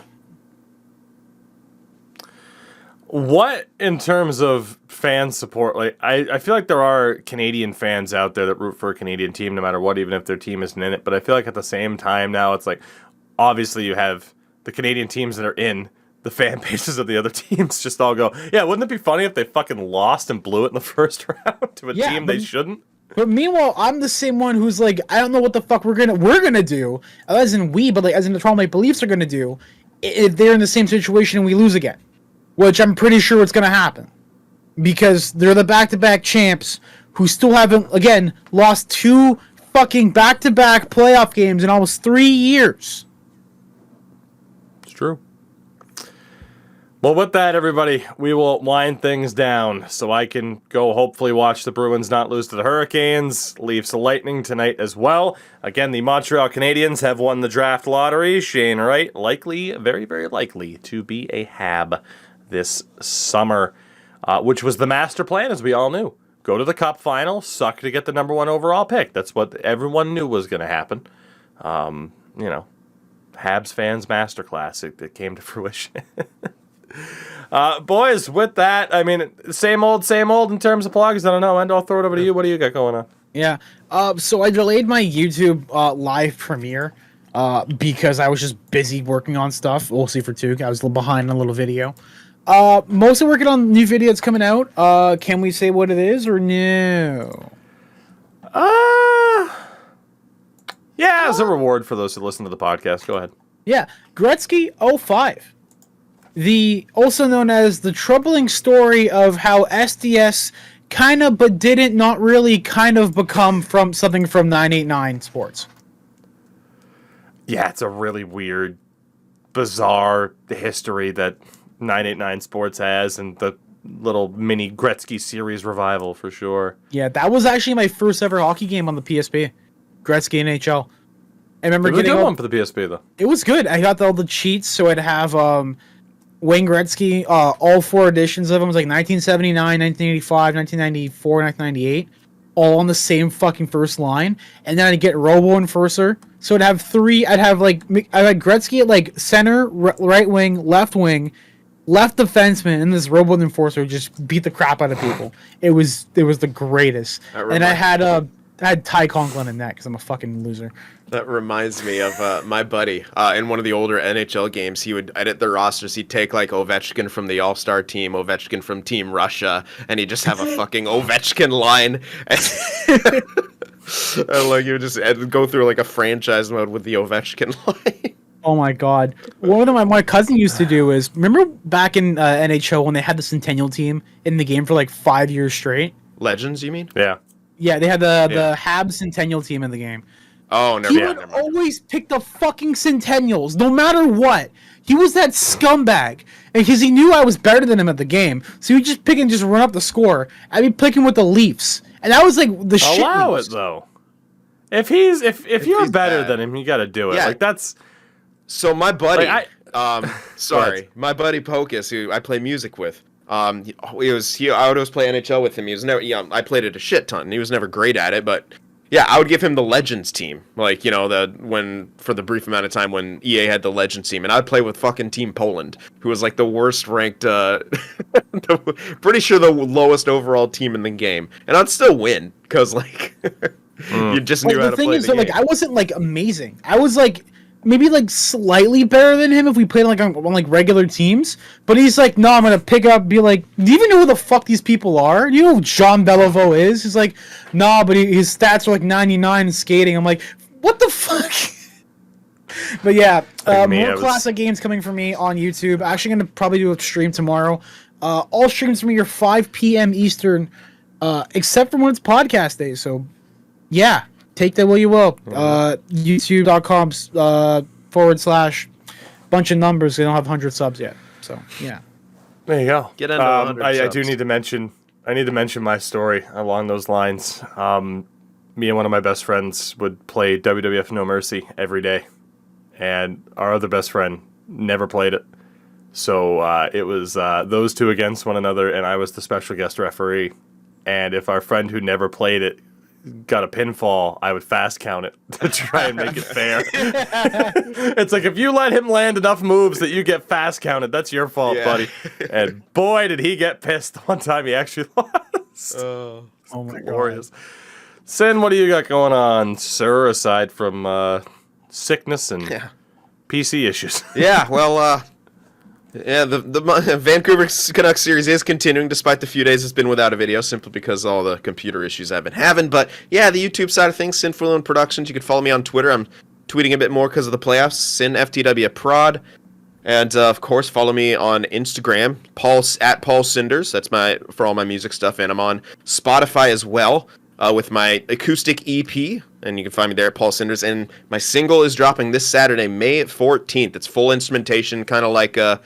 What, in terms of fan support, like I feel like there are Canadian fans out there that root for a Canadian team no matter what, even if their team isn't in it. But I feel like at the same time now, it's like, obviously you have the Canadian teams that are in, the fan bases of the other teams just all go, yeah, wouldn't it be funny if they fucking lost and blew it in the first round to a team they shouldn't? But meanwhile, I'm the same one who's like, I don't know what the fuck we're gonna do, as in we, but like as in the Toronto Maple Leafs are gonna do if they're in the same situation and we lose again, which I'm pretty sure it's gonna happen because they're the back-to-back champs who still haven't again lost 2 fucking back-to-back playoff games in almost 3 years. It's true. Well, with that, everybody, we will wind things down so I can go hopefully watch the Bruins not lose to the Hurricanes, Leafs Lightning tonight as well. Again, the Montreal Canadiens have won the draft lottery. Shane Wright likely, very, very likely to be a Hab this summer, which was the master plan, as we all knew. Go to the Cup final, suck to get the number 1 overall pick. That's what everyone knew was going to happen. Habs fans masterclass. It came to fruition. Boys, with that, I mean, same old in terms of plugs. I don't know. And I'll throw it over to you. What do you got going on? Yeah. So I delayed my YouTube live premiere because I was just busy working on stuff. We'll see for Tougie. I was a little behind on a little video. Mostly working on new video that's coming out. Can we say what it is or no? Yeah, as a reward for those who listen to the podcast. Go ahead. Yeah. Gretzky 05. The also known as the troubling story of how SDS kind of but didn't not really kind of become from something from 989 Sports. Yeah, it's a really weird, bizarre history that 989 Sports has, and the little mini Gretzky series revival for sure. Yeah, that was actually my first ever hockey game on the PSP. Gretzky NHL. I remember getting a good one for the PSP though. It was good. I got all the cheats, so I'd have Wayne Gretzky, all 4 editions of them. It was like 1979, 1985, 1994, 1998, all on the same fucking first line. And then I'd get Robo Enforcer. So I'd have 3. I had Gretzky at like center, right wing, left defenseman, and this Robo Enforcer just beat the crap out of people. It was the greatest. And I had Ty Conklin in that because I'm a fucking loser. That reminds me of my buddy. In one of the older NHL games, he would edit the rosters. He'd take like Ovechkin from the All-Star team, Ovechkin from Team Russia, and he'd just have a fucking Ovechkin line. And like he would just go through like a franchise mode with the Ovechkin line. Oh my god! One of them my cousin used to do is remember back in NHL when they had the Centennial team in the game for like 5 years straight. Legends, you mean? Yeah. Yeah, they had the Habs Centennial team in the game. Oh, no. He would always pick the fucking Centennials, no matter what. He was that scumbag. And because he knew I was better than him at the game, so he would just pick and just run up the score. I'd be picking with the Leafs. And that was like the shit. Allow it, though. If you're better than him, you got to do it. Yeah. Like, that's... So my buddy... Like, my buddy Pocus, who I play music with, I would always play NHL with him. He was never, I played it a shit ton. He was never great at it, but yeah, I would give him the Legends team. Like, for the brief amount of time when EA had the Legends team, and I'd play with fucking Team Poland, who was like the worst ranked, pretty sure the lowest overall team in the game, and I'd still win because like you just knew how to play the game. Like I wasn't like amazing. I was like maybe like slightly better than him if we played like on like regular teams. But he's like, no, I'm gonna pick up, be like, do you even know who the fuck these people are? Do you know who Jean Beliveau is? He's like, nah, but his stats are like 99 in skating. I'm like, what the fuck? But yeah, more classic games coming from me on YouTube. Actually gonna probably do a stream tomorrow. All streams for me are 5 p.m. Eastern, except for when it's podcast day. So yeah. Take that where you will. YouTube.com / bunch of numbers. They don't have 100 subs yet. So, yeah. There you go. Get into 100 I subs. do need to mention I need to mention my story along those lines. Me and one of my best friends would play WWF No Mercy every day, and our other best friend never played it. So it was those two against one another, and I was the special guest referee. And if our friend who never played it got a pinfall, I would fast count it to try and make it fair. It's like, if you let him land enough moves that you get fast counted, that's your fault, buddy. And boy, did he get pissed one time he actually lost. Oh my Glorious. Sin, what do you got going on, sir, aside from sickness and PC issues? The Vancouver Canucks series is continuing despite the few days it's been without a video, simply because all the computer issues I've been having. But yeah, the YouTube side of things, Sinful Productions. You can follow me on Twitter. I'm tweeting a bit more because of the playoffs. Sin FTW Prod. And of course, follow me on Instagram, at Paul Cinders. That's for all my music stuff, and I'm on Spotify as well with my acoustic EP. And you can find me there at Paul Cinders. And my single is dropping this Saturday, May 14th. It's full instrumentation, kind of like a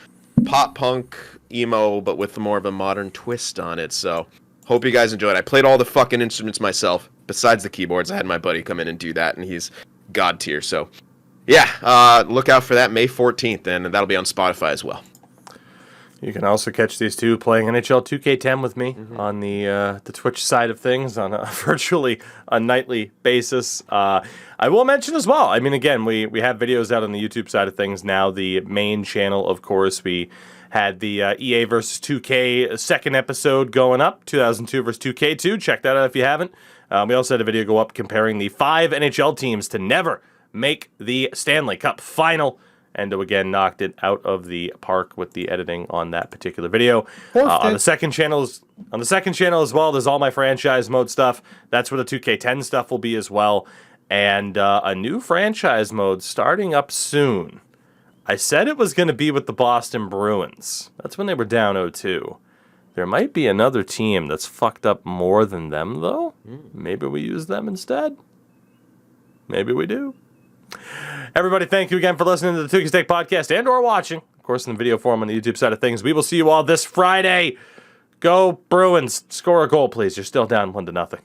pop punk emo, but with more of a modern twist on it. So hope you guys enjoyed. I played all the fucking instruments myself, besides the keyboards. I had my buddy come in and do that, and he's god tier. So yeah, look out for that May 14th, and that'll be on Spotify as well. You can also catch these two playing NHL 2K10 with me on the Twitch side of things on a virtually a nightly basis. I will mention as well, I mean, again, we have videos out on the YouTube side of things now. The main channel, of course, we had the EA versus 2K second episode going up, 2002 versus 2K2. Check that out if you haven't. We also had a video go up comparing the 5 NHL teams to never make the Stanley Cup final. Endo again knocked it out of the park with the editing on that particular video. On the second channel as well, there's all my franchise mode stuff. That's where the 2K10 stuff will be as well. And a new franchise mode starting up soon. I said it was going to be with the Boston Bruins. That's when they were down 0-2. There might be another team that's fucked up more than them, though. Maybe we use them instead. Maybe we do. Everybody, thank you again for listening to the Tougies Take Podcast and or watching, of course, in the video form on the YouTube side of things. We will see you all this Friday. Go Bruins. Score a goal, please. You're still down 1-0.